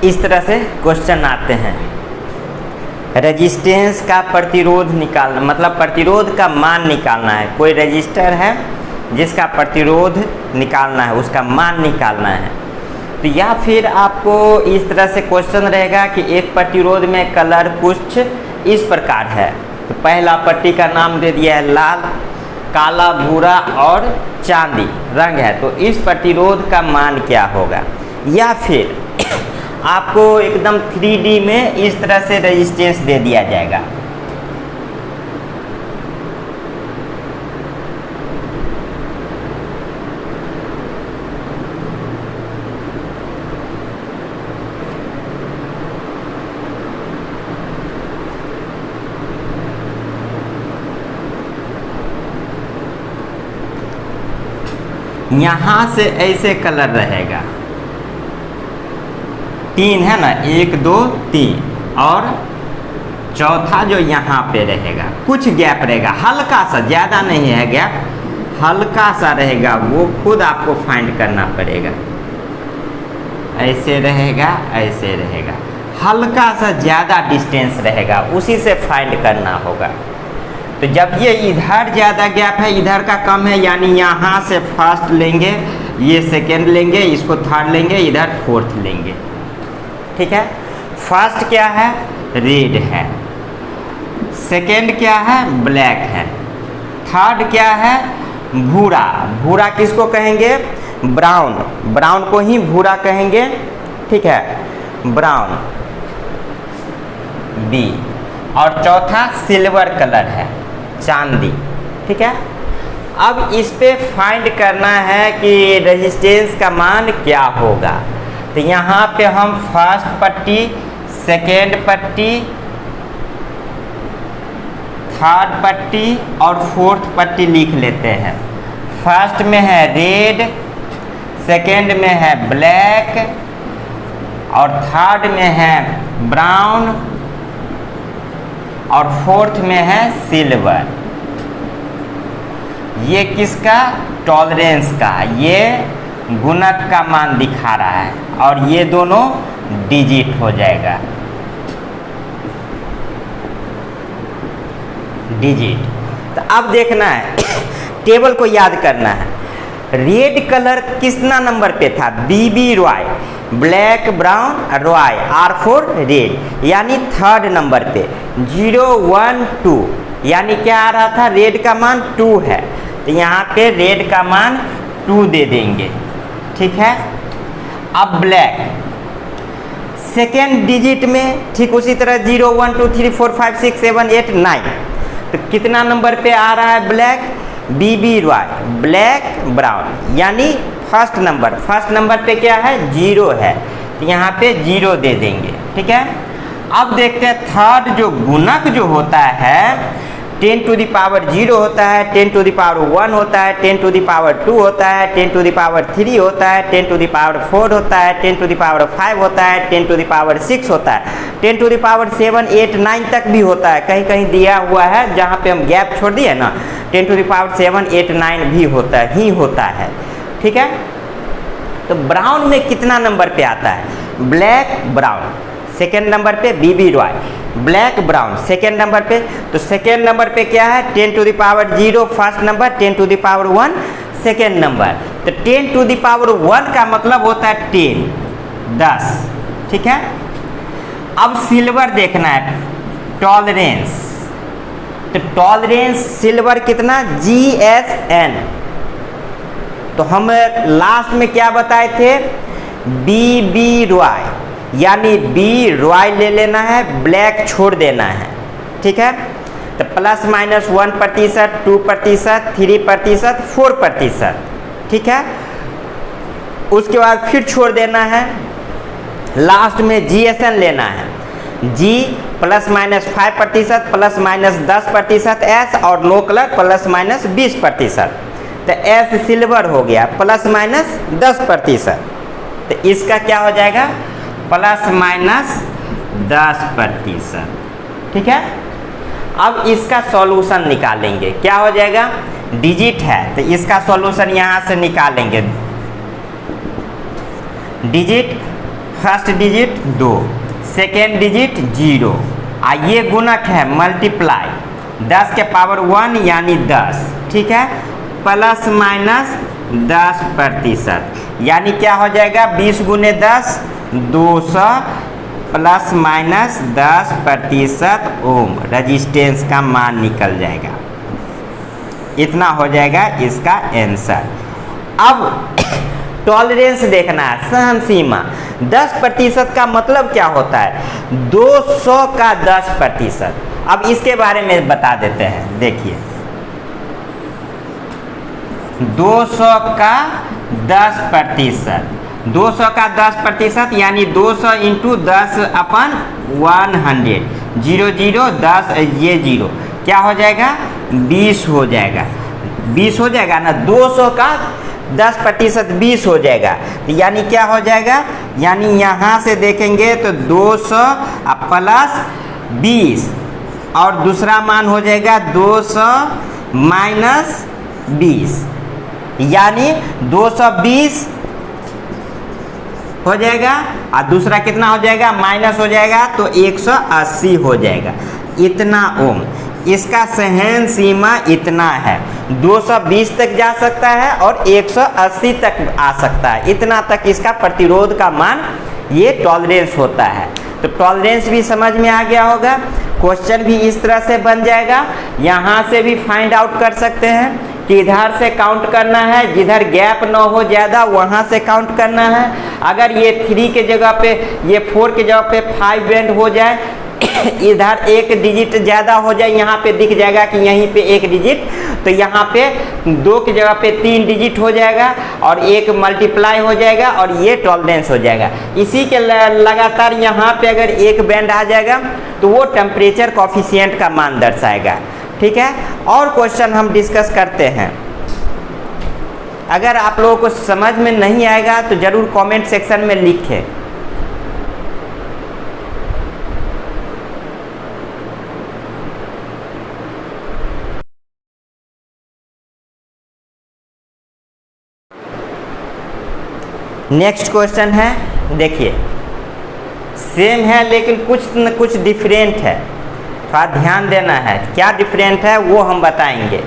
इस तरह से क्वेश्चन आते हैं। रेजिस्टेंस का प्रतिरोध निकालना, मतलब प्रतिरोध का मान निकालना है। कोई रजिस्टर है जिसका प्रतिरोध निकालना है, उसका मान निकालना है। तो या फिर आपको इस तरह से क्वेश्चन रहेगा कि एक प्रतिरोध में कलर कुछ इस प्रकार है, तो पहला पट्टी का नाम दे दिया है लाल, काला, भूरा और चांदी रंग है, तो इस प्रतिरोध का मान क्या होगा। या फिर आपको एकदम 3D में इस तरह से रेजिस्टेंस दे दिया जाएगा। यहां से ऐसे कलर रहेगा, 3 है ना, 1 2 3, और चौथा जो यहाँ पे रहेगा कुछ गैप रहेगा, हल्का सा, ज़्यादा नहीं है गैप, हल्का सा रहेगा, वो खुद आपको फाइंड करना पड़ेगा। ऐसे रहेगा, ऐसे रहेगा, हल्का सा ज़्यादा डिस्टेंस रहेगा, उसी से फाइंड करना होगा। तो जब ये इधर ज़्यादा गैप है, इधर का कम है, यानी यहाँ से फर्स्ट लेंगे, ये सेकेंड लेंगे, इसको थर्ड लेंगे, इधर फोर्थ लेंगे। ठीक है, फर्स्ट क्या है, रेड है, सेकेंड क्या है, ब्लैक है, थर्ड क्या है, भूरा। भूरा किसको कहेंगे, ब्राउन, ब्राउन को ही भूरा कहेंगे। ठीक है, ब्राउन बी, और चौथा सिल्वर कलर है, चांदी। ठीक है, अब इस पे फाइंड करना है कि रेजिस्टेंस का मान क्या होगा। तो यहाँ पे हम फर्स्ट पट्टी, सेकेंड पट्टी, थर्ड पट्टी और फोर्थ पट्टी लिख लेते हैं। फर्स्ट में है रेड, सेकेंड में है ब्लैक, और थर्ड में है ब्राउन, और फोर्थ में है सिल्वर। ये किसका, टॉलरेंस का, ये गुणक का मान दिखा रहा है, और ये दोनों डिजिट हो जाएगा, डिजिट। तो अब देखना है, टेबल को याद करना है। रेड कलर कितना नंबर पे था, BB Roy, black brown Roy, R4 red, यानी थर्ड नंबर पे 0 1 2, यानी क्या आ रहा था, रेड का मान 2 है, तो यहाँ पे रेड का मान 2 दे देंगे। ठीक है, अब ब्लैक सेकेंड डिजिट में, ठीक उसी तरह 0 1 2 3 4 5 6 7 8 9, तो कितना नंबर पे आ रहा है ब्लैक, बीबी रॉय, ब्लैक ब्राउन, यानी फर्स्ट नंबर पे क्या है, 0 है, तो यहाँ पे 0 दे देंगे। ठीक है, अब देखते हैं थर्ड जो गुणक जो होता है, 10 टू द पावर 0 होता है, 10 टू द पावर 1 होता है, 10 टू द पावर 2 होता है, 10 टू द पावर 3 होता है, 10 टू द पावर 4 होता है, 10 टू द पावर 5 होता है, 10 टू द पावर 6 होता है, 10 टू द पावर 7 8 9 तक भी होता है, कहीं कहीं दिया हुआ है जहाँ पे हम गैप छोड़ दिए ना, 10 टू द पावर 7 8 9 भी होता है। ठीक है, तो ब्राउन में कितना नंबर पे आता है, ब्लैक ब्राउन, सेकेंड नंबर पे BB Roy, black brown second number पे, तो सेकेंड नंबर पे क्या है, 10 to the power 0 first number, 10 to the power 1 second number, तो 10 टू द पावर 1 का मतलब होता है 10 10। ठीक है, अब सिल्वर देखना है, टॉलरेंस, तो टॉलरेंस सिल्वर कितना, GSN, तो हम लास्ट में क्या बताए थे, बीबी रॉय, यानी बी रॉय ले लेना है, ब्लैक छोड़ देना है। ठीक है, तो प्लस माइनस 1%, 2%, 3%, 4%। ठीक है, उसके बाद फिर छोड़ देना है, लास्ट में GSN लेना है, G plus minus 5%, plus minus 10%, S और नो कलर प्लस माइनस 20%, तो S सिल्वर हो गया प्लस माइनस 10%, तो इसका क्या हो जाएगा, प्लस माइनस 10%। ठीक है, अब इसका सॉल्यूशन निकालेंगे, क्या हो जाएगा, डिजिट है तो इसका सॉल्यूशन यहाँ से निकालेंगे, digit first digit 2, second digit 0, ये गुणक है मल्टीप्लाई 10 के पावर 1 यानी 10। ठीक है, प्लस माइनस 10%, यानी क्या हो जाएगा, 20 गुने 10 200 प्लस माइनस 10% ओम रजिस्टेंस का मान निकल जाएगा। इतना हो जाएगा इसका आंसर। अब टॉलरेंस देखना है, सहन सीमा। 10% का मतलब क्या होता है? 200 का 10%। अब इसके बारे में बता देते हैं, देखिए 200 का 10%, 200 का 10% यानी 200 इंटू 10/100, 0 0 10 ये 0 क्या हो जाएगा? 20 हो जाएगा, 20 हो जाएगा ना। 200 का 10% 20 हो जाएगा, तो यानी क्या हो जाएगा? यानी यहाँ से देखेंगे तो 200 प्लस 20 और दूसरा मान हो जाएगा 200 माइनस 20, यानी 220 हो जाएगा और दूसरा कितना हो जाएगा? माइनस हो जाएगा, तो 180 हो जाएगा। इतना ओम, इसका सहन सीमा इतना है, 220 तक जा सकता है और 180 तक आ सकता है। इतना तक इसका प्रतिरोध का मान ये टॉलरेंस होता है। तो टॉलरेंस भी समझ में आ गया होगा। क्वेश्चन भी इस तरह से बन जाएगा। यहाँ से भी फाइंड आउट कर सकते हैं कि इधर से काउंट करना है, जिधर गैप न हो ज़्यादा वहाँ से काउंट करना है। अगर ये 3 के जगह पे, ये 4 के जगह पे 5 बेंड हो जाए, इधर 1 डिजिट ज़्यादा हो जाए, यहाँ पे दिख जाएगा कि यहीं पे 1 डिजिट, तो यहाँ पे 2 की जगह पे 3 डिजिट हो जाएगा और 1 मल्टीप्लाई हो जाएगा और ये टॉलरेंस हो जाएगा। इसी के लगातार यहाँ पे अगर 1 बैंड आ जाएगा तो वो टेम्परेचर कॉफिशिएंट का मान दर्शाएगा। ठीक है, और क्वेश्चन हम डिस्कस करते हैं। अगर आप लोगों को समझ में नहीं आएगा तो ज़रूर कमेंट सेक्शन में लिखें। नेक्स्ट क्वेश्चन है, देखिए सेम है लेकिन कुछ न कुछ डिफरेंट है, थोड़ा ध्यान देना है। क्या डिफरेंट है वो हम बताएंगे।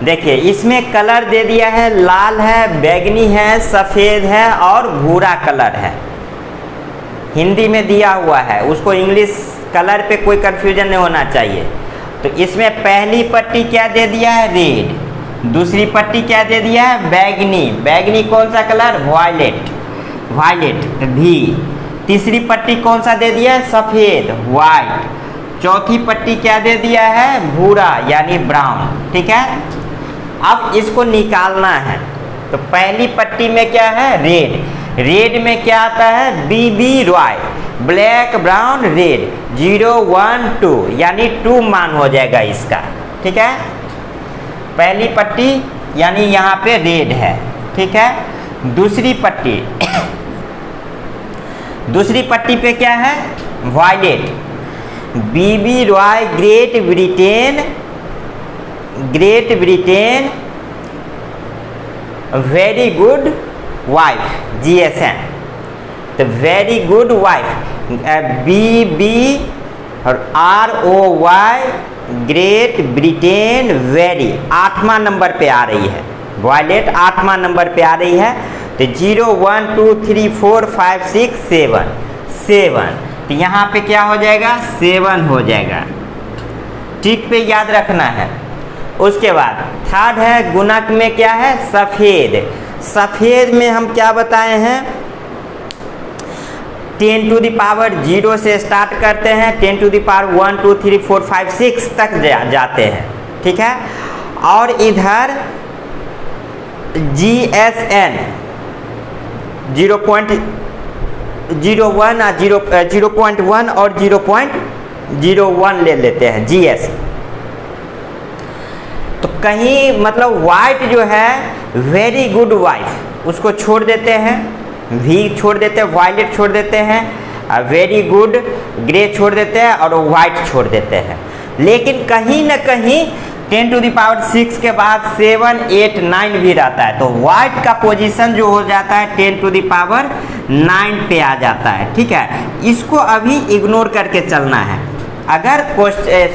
देखिए इसमें कलर दे दिया है, लाल है, बैगनी है, सफ़ेद है और भूरा कलर है। हिंदी में दिया हुआ है, उसको इंग्लिश कलर पे कोई कन्फ्यूजन नहीं होना चाहिए। तो इसमें पहली पट्टी क्या दे दिया है? रेड। दूसरी पट्टी क्या दे दिया है? बैगनी। बैगनी कौन सा कलर? वायलेट, वायलेट भी। तीसरी पट्टी कौन सा दे दिया है? सफ़ेद, वाइट। चौथी पट्टी क्या दे दिया है? भूरा यानी ब्राउन। ठीक है, अब इसको निकालना है। तो पहली पट्टी में क्या है? रेड। रेड में क्या आता है? BB Roy, black brown red, 0 1 2 यानी 2 मान हो जाएगा इसका। ठीक है, पहली पट्टी यानी यहाँ पे रेड है। ठीक है, दूसरी पट्टी दूसरी पट्टी पे क्या है? Violet, BB Roy great Britain, great Britain very good wife, GSN। तो वेरी गुड वाइफ, BB और ROY ग्रेट ब्रिटेन वेरी 8वां नंबर पे आ रही है। वायलेट 8वां नंबर पे आ रही है। तो 0 1 2 3 4 5 6 7 7, तो यहाँ पे क्या हो जाएगा? 7 हो जाएगा। टिक पे याद रखना है। उसके बाद थर्ड है गुणक में क्या है? सफ़ेद। सफ़ेद में हम क्या बताए हैं? 10 टू द पावर 0 से स्टार्ट करते हैं, 10 टू द पावर 1 2 3 4 5 6 तक जाते हैं। ठीक है, और इधर GSN 0.01 0.1 और 0.01 ले लेते हैं GS। तो कहीं मतलब वाइट जो है वेरी गुड वाइफ उसको छोड़ देते हैं, V छोड़ देते हैं, वायलेट छोड़ देते हैं, वेरी गुड ग्रे छोड़ देते हैं और वाइट छोड़ देते हैं। लेकिन कहीं ना कहीं 10 टू द पावर 6 के बाद 7 8 9 भी रहता है। तो वाइट का पोजीशन जो हो जाता है 10 टू द पावर 9 पे आ जाता है। ठीक है, इसको अभी इग्नोर करके चलना है। अगर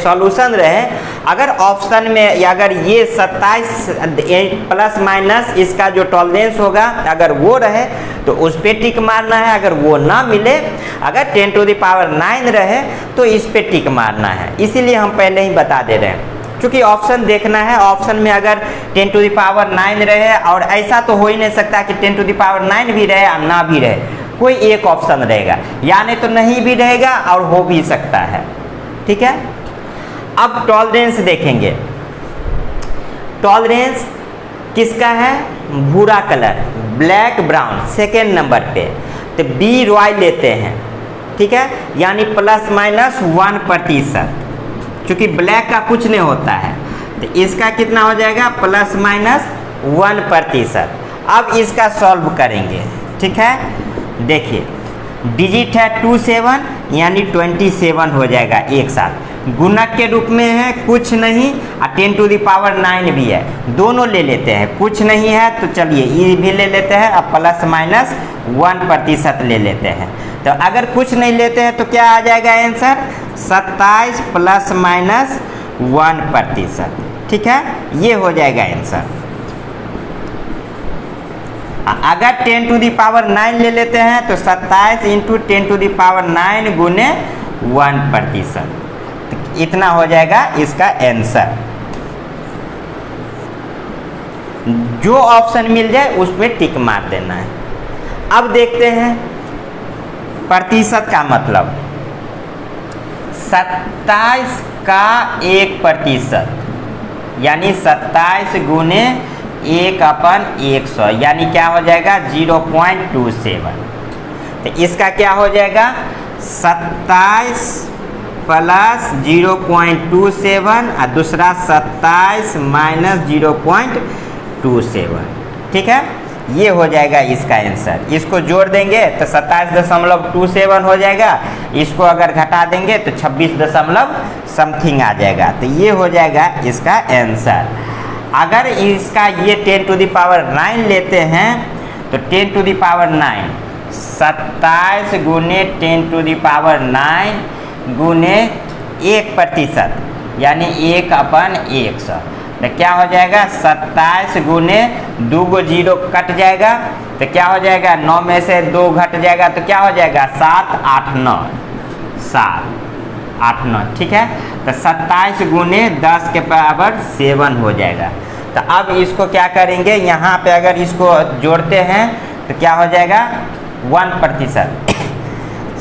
सॉल्यूशन रहे, अगर ऑप्शन में या अगर ये 27 प्लस माइनस इसका जो टॉलरेंस होगा अगर वो रहे तो उस पर टिक मारना है। अगर वो ना मिले, अगर 10 टू द पावर 9 रहे तो इस पर टिक मारना है। इसीलिए हम पहले ही बता दे रहे हैं। क्योंकि ऑप्शन देखना है, ऑप्शन में अगर 10 टू द पावर 9 रहे, और ऐसा तो हो ही नहीं सकता कि 10 टू द पावर 9 भी रहे और ना भी रहे, कोई एक ऑप्शन रहेगा, यानी तो नहीं भी रहेगा और हो भी सकता है। ठीक है, अब टॉलरेंस देखेंगे। टॉलरेंस किसका है? भूरा colour, black brown, second number पे। तो बी रॉय लेते हैं, ठीक है, यानी ±1%, क्योंकि ब्लैक का कुछ नहीं होता है, तो इसका कितना हो जाएगा? ±1%। अब इसका सॉल्व करेंगे, ठीक है। देखिए डिजिट है 27, यानी 27 हो जाएगा एक साथ। गुणक के रूप में है, कुछ नहीं, और 10 टू द पावर 9 भी है, दोनों ले लेते हैं। कुछ नहीं है तो चलिए ये भी ले लेते हैं, अब ±1% ले लेते हैं। तो अगर कुछ नहीं लेते हैं तो क्या आ जाएगा आंसर? 27 ±1%। ठीक है, ये हो जाएगा आंसर। अगर 10 टू द पावर 9 ले लेते हैं तो 27 इंटू 10 टू द पावर 9 गुने 1%, इतना हो जाएगा इसका आंसर। जो ऑप्शन मिल जाए उस पर टिक मार देना है। अब देखते हैं प्रतिशत का मतलब, 27 का 1%, यानी 27 गुने 1/100, यानी क्या हो जाएगा? 0.27। तो इसका क्या हो जाएगा? 27 प्लस 0.27 और दूसरा 27 माइनस 0.27। ठीक है, ये हो जाएगा इसका आंसर। इसको जोड़ देंगे तो 27.27 हो जाएगा, इसको अगर घटा देंगे तो 26 समथिंग आ जाएगा। तो ये हो जाएगा इसका आंसर। अगर इसका ये 10 टू द पावर 9 लेते हैं तो 10 टू द पावर 9 27 गुने 10 टू द पावर 9 गुने 1%, यानी 1/100। तो क्या हो जाएगा? 27 गुने 2 को 0 कट जाएगा, तो क्या हो जाएगा? 9 में से 2 घट जाएगा तो क्या हो जाएगा? 7 8 9, 7 8 9। ठीक है, तो 27 गुने 10 के पावर 7 हो जाएगा। तो अब इसको क्या करेंगे, यहाँ पे अगर इसको जोड़ते हैं तो क्या हो जाएगा? 1%।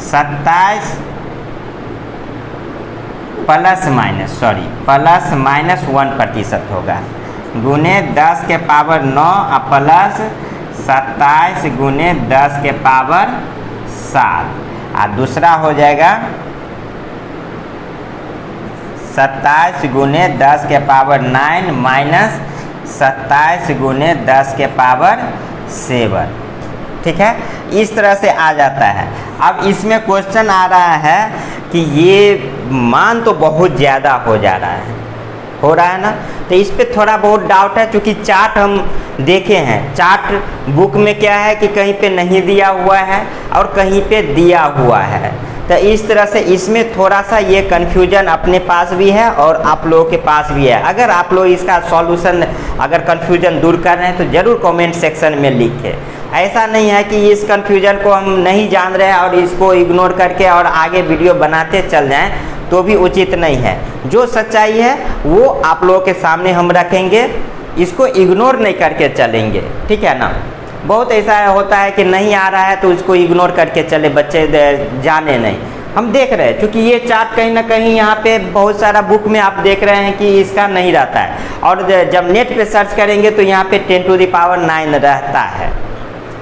27 प्लस माइनस 1% होगा, गुने 10 के पावर 9 और प्लस 27 गुने 10 के पावर 7, और दूसरा हो जाएगा 27 गुने 10 के पावर 9 माइनस 27 गुने 10 के पावर 7। ठीक है, इस तरह से आ जाता है। अब इसमें क्वेश्चन आ रहा है कि ये मान तो बहुत ज़्यादा हो जा रहा है, हो रहा है ना, तो इस पे थोड़ा बहुत डाउट है, क्योंकि चार्ट हम देखे हैं। चार्ट बुक में क्या है कि कहीं पे नहीं दिया हुआ है और कहीं पे दिया हुआ है, तो इस तरह से इसमें थोड़ा सा ये कन्फ्यूजन अपने पास भी है और आप लोगों के पास भी है। अगर आप लोग इसका सॉल्यूशन, अगर कन्फ्यूजन दूर कर रहे हैं तो ज़रूर कमेंट सेक्शन में लिखें। ऐसा नहीं है कि इस कन्फ्यूजन को हम नहीं जान रहे हैं और इसको इग्नोर करके और आगे वीडियो बनाते चल जाएं, तो भी उचित नहीं है। जो सच्चाई है वो आप लोगों के सामने हम रखेंगे, इसको इग्नोर नहीं करके चलेंगे। ठीक है ना, बहुत ऐसा होता है कि नहीं आ रहा है तो उसको इग्नोर करके चले, बच्चे जाने नहीं। हम देख रहे हैं, क्योंकि ये चार्ट कहीं ना कहीं यहाँ पे बहुत सारा बुक में आप देख रहे हैं कि इसका नहीं रहता है, और जब नेट पे सर्च करेंगे तो यहाँ पे 10 टू द पावर 9 रहता है।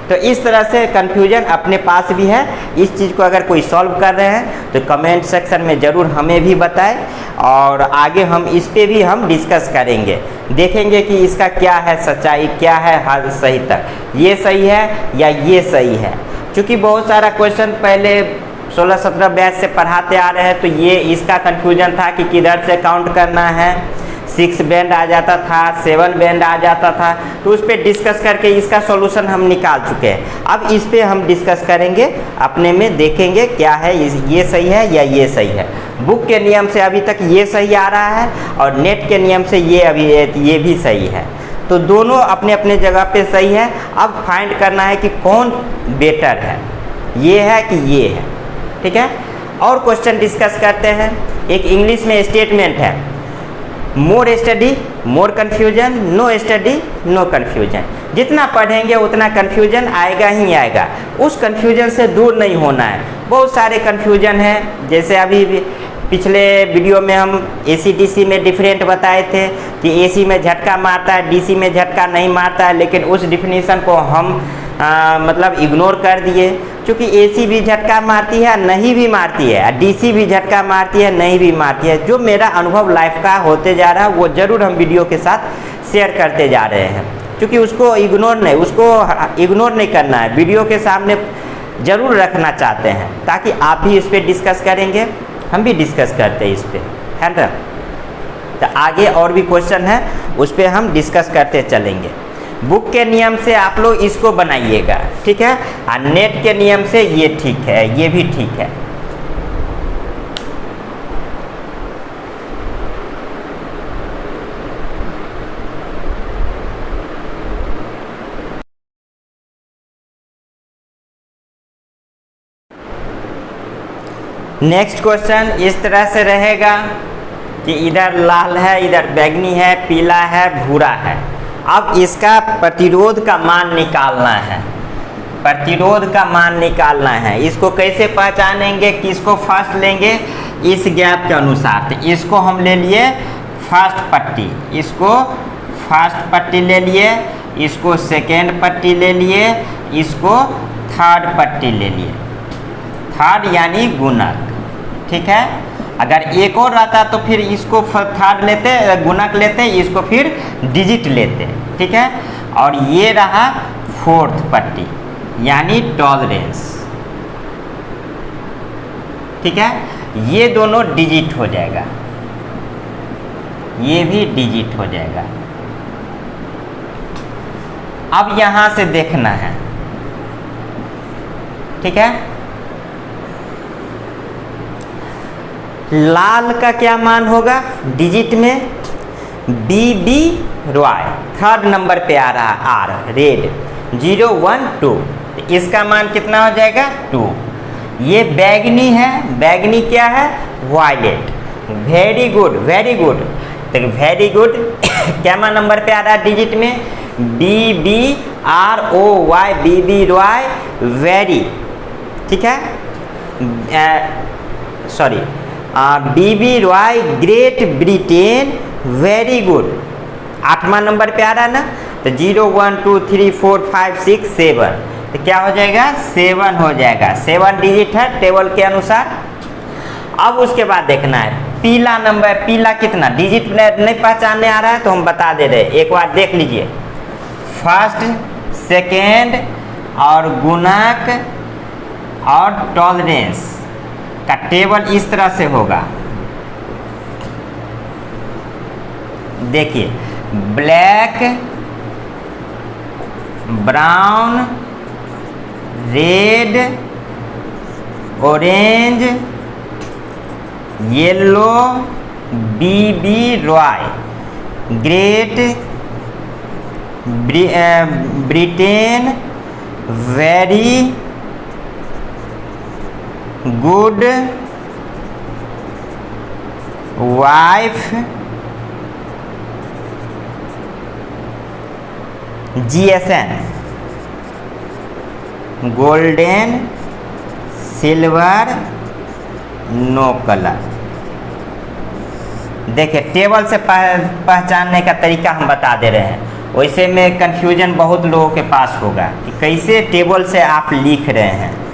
तो इस तरह से कन्फ्यूजन अपने पास भी है। इस चीज़ को अगर कोई सॉल्व कर रहे हैं तो कमेंट सेक्शन में ज़रूर हमें भी बताएं, और आगे हम इस पे भी हम डिस्कस करेंगे, देखेंगे कि इसका क्या है सच्चाई, क्या है हद सही तक, ये सही है या ये सही है। क्योंकि बहुत सारा क्वेश्चन पहले 16-17 बैच से पढ़ाते आ रहे हैं, तो ये इसका कन्फ्यूजन था कि किधर से काउंट करना है। 6 बैंड आ जाता था, 7 बैंड आ जाता था, तो उस पर डिस्कस करके इसका सॉल्यूशन हम निकाल चुके हैं। अब इस पे हम डिस्कस करेंगे, अपने में देखेंगे क्या है, ये सही है या ये सही है। बुक के नियम से अभी तक ये सही आ रहा है और नेट के नियम से ये भी सही है, तो दोनों अपने अपने जगह पे सही है। अब फाइंड करना है कि कौन बेटर है, ये है कि ये है। ठीक है, और क्वेश्चन डिस्कस करते हैं। एक इंग्लिश में स्टेटमेंट है, more study more confusion, no study no confusion. जितना पढ़ेंगे उतना कन्फ्यूजन आएगा ही आएगा, उस कन्फ्यूजन से दूर नहीं होना है। बहुत सारे कन्फ्यूजन हैं, जैसे अभी पिछले वीडियो में हम AC DC में डिफरेंट बताए थे कि AC में झटका मारता है, DC में झटका नहीं मारता है, लेकिन उस डिफिनीसन को हम मतलब इग्नोर कर दिए, क्योंकि AC भी झटका मारती है नहीं भी मारती है, DC भी झटका मारती है नहीं भी मारती है। जो मेरा अनुभव लाइफ का होते जा रहा है वो ज़रूर हम वीडियो के साथ शेयर करते जा रहे हैं, क्योंकि उसको इग्नोर नहीं करना है, वीडियो के सामने ज़रूर रखना चाहते हैं, ताकि आप भी इस पर डिस्कस करेंगे, हम भी डिस्कस करते हैं इस पर, है ना। तो आगे और भी क्वेश्चन है, उस पर हम डिस्कस करते चलेंगे। बुक के नियम से आप लोग इसको बनाइएगा, ठीक है, और नेट के नियम से ये ठीक है, ये भी ठीक है। नेक्स्ट क्वेश्चन इस तरह से रहेगा कि इधर लाल है, इधर बैगनी है, पीला है, भूरा है। अब इसका प्रतिरोध का मान निकालना है, प्रतिरोध का मान निकालना है। इसको कैसे पहचानेंगे, किसको फर्स्ट लेंगे, इस गैप के अनुसार। तो इसको हम ले लिए फर्स्ट पट्टी, इसको फर्स्ट पट्टी ले लिए, इसको सेकेंड पट्टी ले लिए, इसको थर्ड पट्टी ले लिए। थर्ड यानी गुणक, ठीक है। अगर एक और रहता तो फिर इसको थर्ड लेते, गुणक लेते, इसको फिर डिजिट लेते, ठीक है। और ये रहा फोर्थ पट्टी यानी टॉलरेंस, ठीक है। ये दोनों डिजिट हो जाएगा, ये भी डिजिट हो जाएगा। अब यहां से देखना है, ठीक है। लाल का क्या मान होगा डिजिट में, BB रॉय थर्ड नंबर पे आ रहा, R रेड 0 1 2, तो इसका मान कितना हो जाएगा 2। ये बैगनी है, बैगनी क्या है violet, very good very good, तो वेरी गुड क्या मान नंबर पे आ रहा है डिजिट में, BB ROY BB Roy very, ठीक है, sorry BB Roy great Britain very good 8वां नंबर पे आ रहा है ना। तो 0 1 2 3 4 5 6 7, तो क्या हो जाएगा 7 हो जाएगा, 7 डिजिट है टेबल के अनुसार। अब उसके बाद देखना है पीला नंबर, पीला कितना डिजिट नहीं पहचानने आ रहा है तो हम बता दे रहे, एक बार देख लीजिए। फर्स्ट सेकेंड और गुणक और टॉलरेंस का टेबल इस तरह से होगा, देखिए black, brown, red, orange, yellow, BB Roy great Britain very good wife GSN golden silver no colour. देखिए टेबल से पहचानने का तरीका हम बता दे रहे हैं, वैसे में कंफ्यूजन बहुत लोगों के पास होगा कि कैसे टेबल से आप लिख रहे हैं।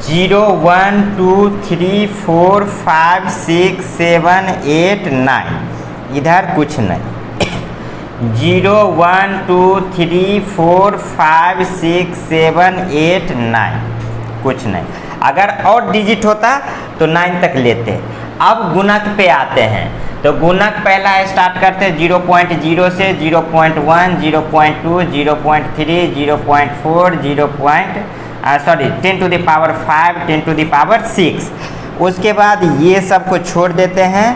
जीरो 1 2 3 4 5 6 7 8 9, इधर कुछ नहीं। 0 1 2 3 4 5 6 7 8 9, कुछ नहीं। अगर और डिजिट होता तो 9 तक लेते। अब गुणक पे आते हैं, तो गुणक पहला स्टार्ट करते हैं 0.0 से 0.1 0.2 0.3 0.4 sorry 10 to the power 5 10 to the power 6। उसके बाद ये सब को छोड़ देते हैं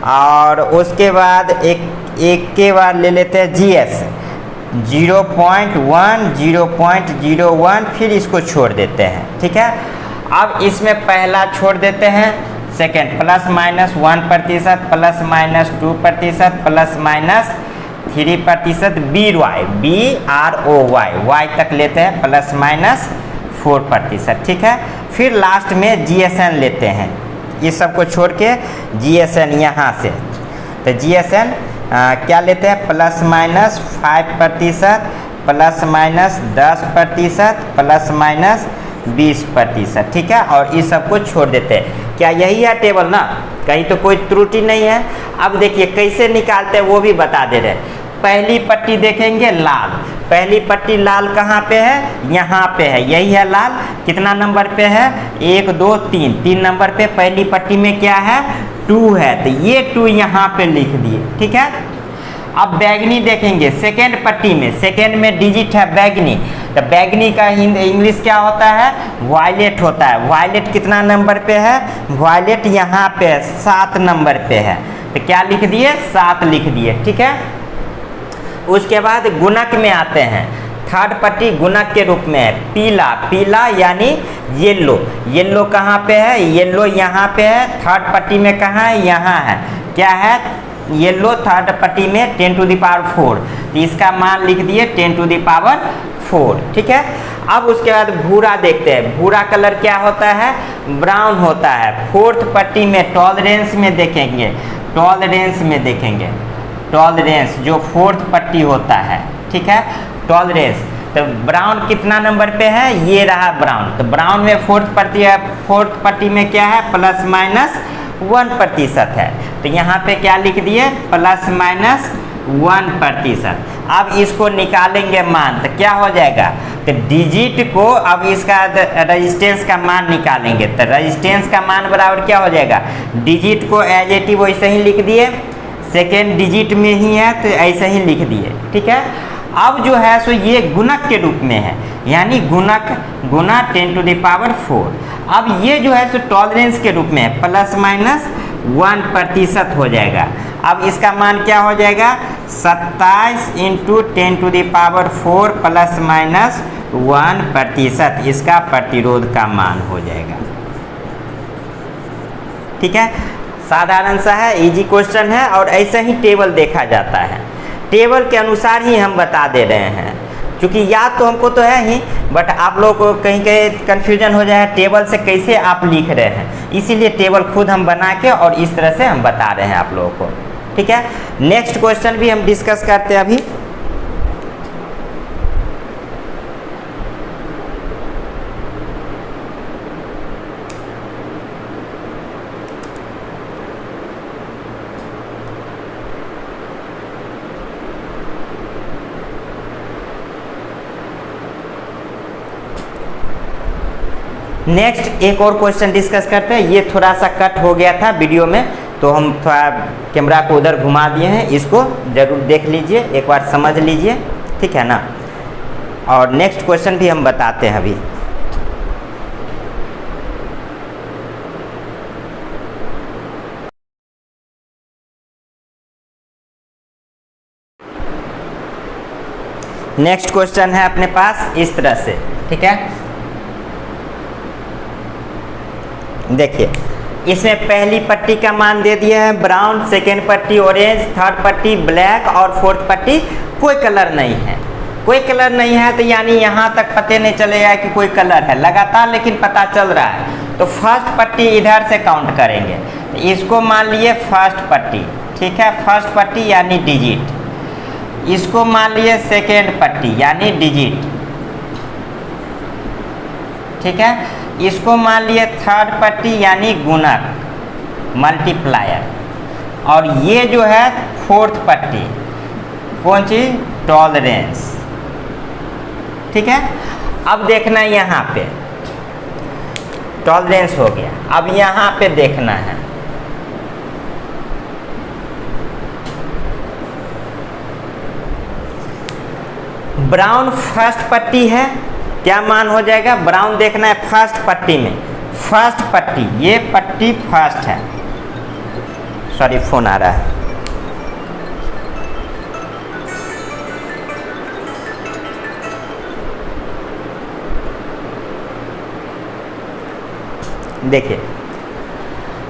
और उसके बाद एक के बाद ले लेते हैं GS 0.1 0.01 फिर इसको छोड़ देते हैं, ठीक है। अब इसमें पहला छोड़ देते हैं, सेकेंड ±1% ±2% ±3% BROY तक लेते हैं ±4%, ठीक है। फिर लास्ट में GSN लेते हैं, इस सब को छोड़ के GSN यहाँ से, तो GSN क्या लेते हैं ±5% ±10% ±20%, ठीक है। और इस सब को छोड़ देते हैं। क्या यही है टेबल ना, कहीं तो कोई त्रुटि नहीं है। अब देखिए कैसे निकालते हैं वो भी बता दे रहे हैं। पहली पट्टी देखेंगे लाल, पहली पट्टी लाल कहाँ पे है, यहाँ पे है, यही है लाल। कितना नंबर पे है, 1 2 3, 3 नंबर पे पहली पट्टी में क्या है 2 है, तो ये 2 यहाँ पे लिख दिए, ठीक है। अब बैगनी देखेंगे सेकेंड पट्टी में, सेकेंड में डिजिट है बैगनी, तो बैगनी का इंग्लिश क्या होता है, वायलेट होता है। वायलेट कितना नंबर पे है, वायलेट यहाँ पे 7 नंबर पे है, तो क्या लिख दिए 7 लिख दिए, ठीक है। उसके बाद गुणक में आते हैं, थर्ड पट्टी गुणक के रूप में है पीला, पीला यानी येलो, येलो कहाँ पे है, येलो यहाँ पे है। थर्ड पट्टी में कहाँ है, यहाँ है, क्या है येलो थर्ड पट्टी में 10⁴, तो इसका मान लिख दिए 10⁴, ठीक है। अब उसके बाद भूरा देखते हैं, भूरा कलर क्या होता है, ब्राउन होता है। फोर्थ पट्टी में टॉलरेंस में देखेंगे, टॉलरेंस में देखेंगे, टॉलरेंस जो फोर्थ पट्टी होता है, ठीक है, टॉलरेंस। तो ब्राउन कितना नंबर पे है, ये रहा ब्राउन, तो ब्राउन में फोर्थ पट्टी है, फोर्थ पट्टी में क्या है ±1% है, तो यहाँ पे क्या लिख दिए ±1%। अब इसको निकालेंगे मान, तो क्या हो जाएगा, तो डिजिट को अब इसका रेजिस्टेंस का मान निकालेंगे, तो रेजिस्टेंस का मान बराबर क्या हो जाएगा, डिजिट को एज इट इज वैसे ही लिख दिए, सेकेंड डिजिट में ही है तो ऐसे ही लिख दिए, ठीक है। अब जो है सो ये गुणक के रूप में है, यानी गुणक गुना 10⁴। अब ये जो है सो टॉलरेंस के रूप में है, ±1% हो जाएगा। अब इसका मान क्या हो जाएगा 27 × 10⁴ ±1%, इसका प्रतिरोध का मान हो जाएगा, ठीक है। साधारण सा है, इजी क्वेश्चन है, और ऐसे ही टेबल देखा जाता है, टेबल के अनुसार ही हम बता दे रहे हैं। क्योंकि याद तो हमको तो है ही, बट आप लोग को कहीं कहीं कन्फ्यूजन हो जाए टेबल से कैसे आप लिख रहे हैं, इसीलिए टेबल खुद हम बना के और इस तरह से हम बता रहे हैं आप लोगों को, ठीक है। नेक्स्ट क्वेश्चन भी हम डिस्कस करते हैं अभी। नेक्स्ट एक और क्वेश्चन डिस्कस करते हैं। ये थोड़ा सा कट हो गया था वीडियो में, तो हम थोड़ा कैमरा को उधर घुमा दिए हैं, इसको जरूर देख लीजिए, एक बार समझ लीजिए, ठीक है ना। और नेक्स्ट क्वेश्चन भी हम बताते हैं अभी। नेक्स्ट क्वेश्चन है अपने पास इस तरह से, ठीक है। देखिए इसमें पहली पट्टी का मान दे दिया है ब्राउन, सेकेंड पट्टी ऑरेंज, थर्ड पट्टी ब्लैक और फोर्थ पट्टी कोई कलर नहीं है। कोई कलर नहीं है तो यानी यहाँ तक पता नहीं चलेगा कि कोई कलर है लगातार, लेकिन पता चल रहा है। तो फर्स्ट पट्टी इधर से काउंट करेंगे, तो इसको मान लिए फर्स्ट पट्टी, ठीक है, फर्स्ट पट्टी यानी डिजिट। इसको मान लिए सेकेंड पट्टी यानी डिजिट, ठीक है। इसको मान लिए थर्ड पट्टी यानी गुणक मल्टीप्लायर, और ये जो है फोर्थ पट्टी कौन चीज, टॉलरेंस, ठीक है। अब देखना यहाँ पे टॉलरेंस हो गया, अब यहाँ पे देखना है ब्राउन फर्स्ट पट्टी है, क्या मान हो जाएगा, ब्राउन देखना है फर्स्ट पट्टी में, फर्स्ट पट्टी, ये पट्टी फर्स्ट है, सॉरी फोन आ रहा है, देखिए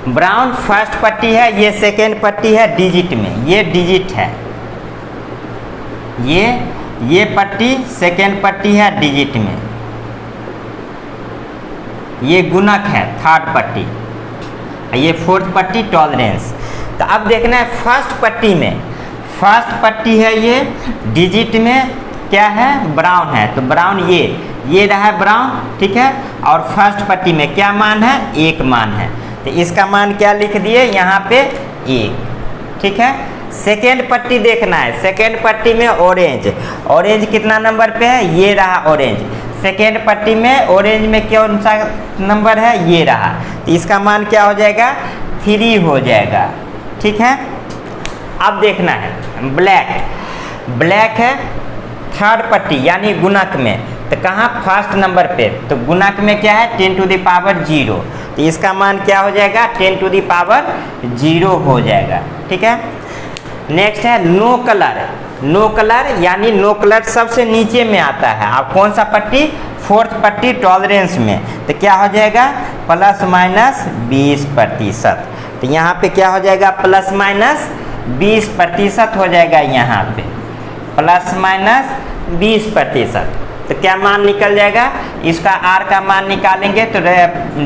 ब्राउन फर्स्ट पट्टी है, ये सेकेंड पट्टी है डिजिट में, ये डिजिट है, ये पट्टी सेकेंड पट्टी है डिजिट में, ये गुणक है थर्ड पट्टी, ये फोर्थ पट्टी टॉलरेंस। तो अब देखना है फर्स्ट पट्टी में, फर्स्ट पट्टी है ये डिजिट में क्या है ब्राउन है, तो ब्राउन ये रहा ब्राउन, ठीक है। और फर्स्ट पट्टी में क्या मान है, एक मान है, तो इसका मान क्या लिख दिए यहाँ पे एक, ठीक है। सेकेंड पट्टी देखना है, सेकेंड पट्टी में ऑरेंज, ऑरेंज कितना नंबर पे है, ये रहा ऑरेंज, सेकेंड पट्टी में ऑरेंज में कौन सा नंबर है, ये रहा, तो इसका मान क्या हो जाएगा 3 हो जाएगा, ठीक है। अब देखना है ब्लैक, ब्लैक है थर्ड पट्टी यानी गुणक में, तो कहाँ फर्स्ट नंबर पे, तो गुणक में क्या है 10 टू द पावर 0, तो इसका मान क्या हो जाएगा 10 टू द पावर 0 हो जाएगा, ठीक है। नेक्स्ट है नो कलर, नो कलर यानी नो कलर सबसे नीचे में आता है, अब कौन सा पट्टी, फोर्थ पट्टी टॉलरेंस में, तो क्या हो जाएगा ±20%, तो यहाँ पे क्या हो जाएगा ±20% हो जाएगा, यहाँ पे ±20%, तो क्या मान निकल जाएगा, इसका R का मान निकालेंगे तो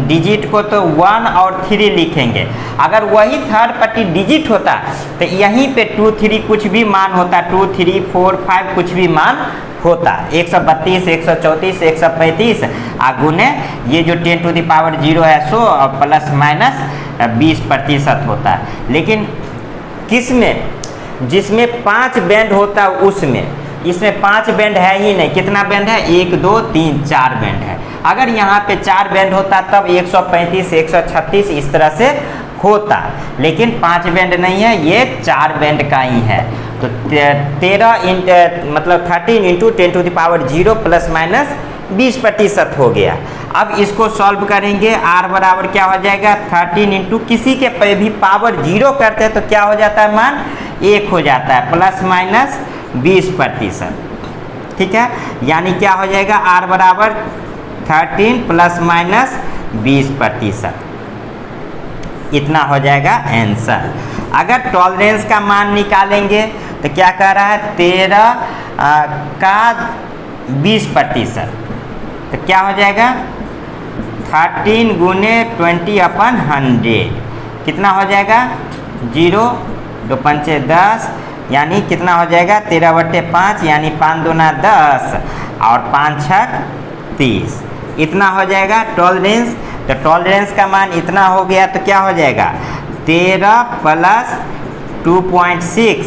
डिजिट को तो 1 और 3 लिखेंगे, अगर वही थर्ड पट्टी डिजिट होता तो यहीं पे 2 3 कुछ भी मान होता, 2 3 4 5 कुछ भी मान होता, 132 134 135 गुने ये जो 10 टू द पावर 0 है सो ±20% होता। लेकिन किस में, जिसमें 5 बैंड होता उसमें, इसमें 5 बैंड है ही नहीं, कितना बैंड है 1 2 3 4 बैंड है, अगर यहाँ पे 4 बैंड होता तब 135 136 इस तरह से होता, लेकिन 5 बैंड नहीं है, ये 4 बैंड का ही है, तो 13 मतलब 13 इंटू 10 टू द पावर 0 ±20% हो गया। अब इसको सॉल्व करेंगे, R बराबर क्या हो जाएगा 13 इंटू किसी के पे भी पावर 0 करते हैं तो क्या हो जाता है मान 1 हो जाता है, ±20%, ठीक है। यानी क्या हो जाएगा R बराबर 13 ±20%, इतना हो जाएगा आंसर। अगर टॉलरेंस का मान निकालेंगे तो क्या कह रहा है 13 का 20%, तो क्या हो जाएगा 13 गुने 20/100, कितना हो जाएगा 0 2 5 10, यानी कितना हो जाएगा 13/5 यानी 5 दूना 10 और 5 6 30, इतना हो जाएगा टॉलरेंस। तो टॉलरेंस का मान इतना हो गया तो क्या हो जाएगा 13 + 2.6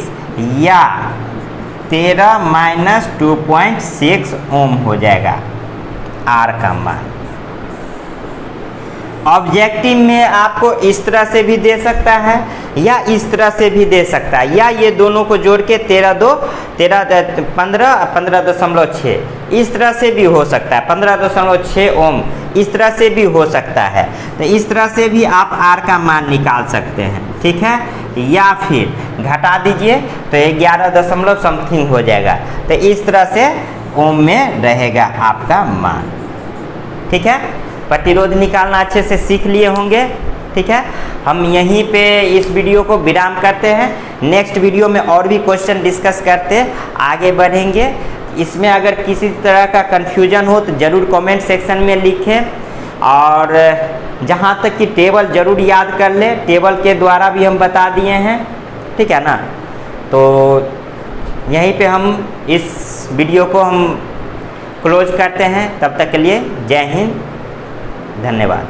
या 13 - 2.6 ओम हो जाएगा R का मान। ऑब्जेक्टिव में आपको इस तरह से भी दे सकता है या इस तरह से भी दे सकता है, या ये दोनों को जोड़ के 15.6 इस तरह से भी हो सकता है, 15.6 ओम इस तरह से भी हो सकता है, तो इस तरह से भी आप R का मान निकाल सकते हैं, ठीक है। या फिर घटा दीजिए तो 11 समथिंग हो जाएगा, तो इस तरह से ओम में रहेगा आपका मान, ठीक है। प्रतिरोध निकालना अच्छे से सीख लिए होंगे, ठीक है। हम यहीं पे इस वीडियो को विराम करते हैं, नेक्स्ट वीडियो में और भी क्वेश्चन डिस्कस करते आगे बढ़ेंगे। इसमें अगर किसी तरह का कन्फ्यूजन हो तो ज़रूर कमेंट सेक्शन में लिखें, और जहाँ तक कि टेबल ज़रूर याद कर ले, टेबल के द्वारा भी हम बता दिए हैं, ठीक है ना। तो यहीं पे हम इस वीडियो को हम क्लोज करते हैं, तब तक के लिए जय हिंद, धन्यवाद।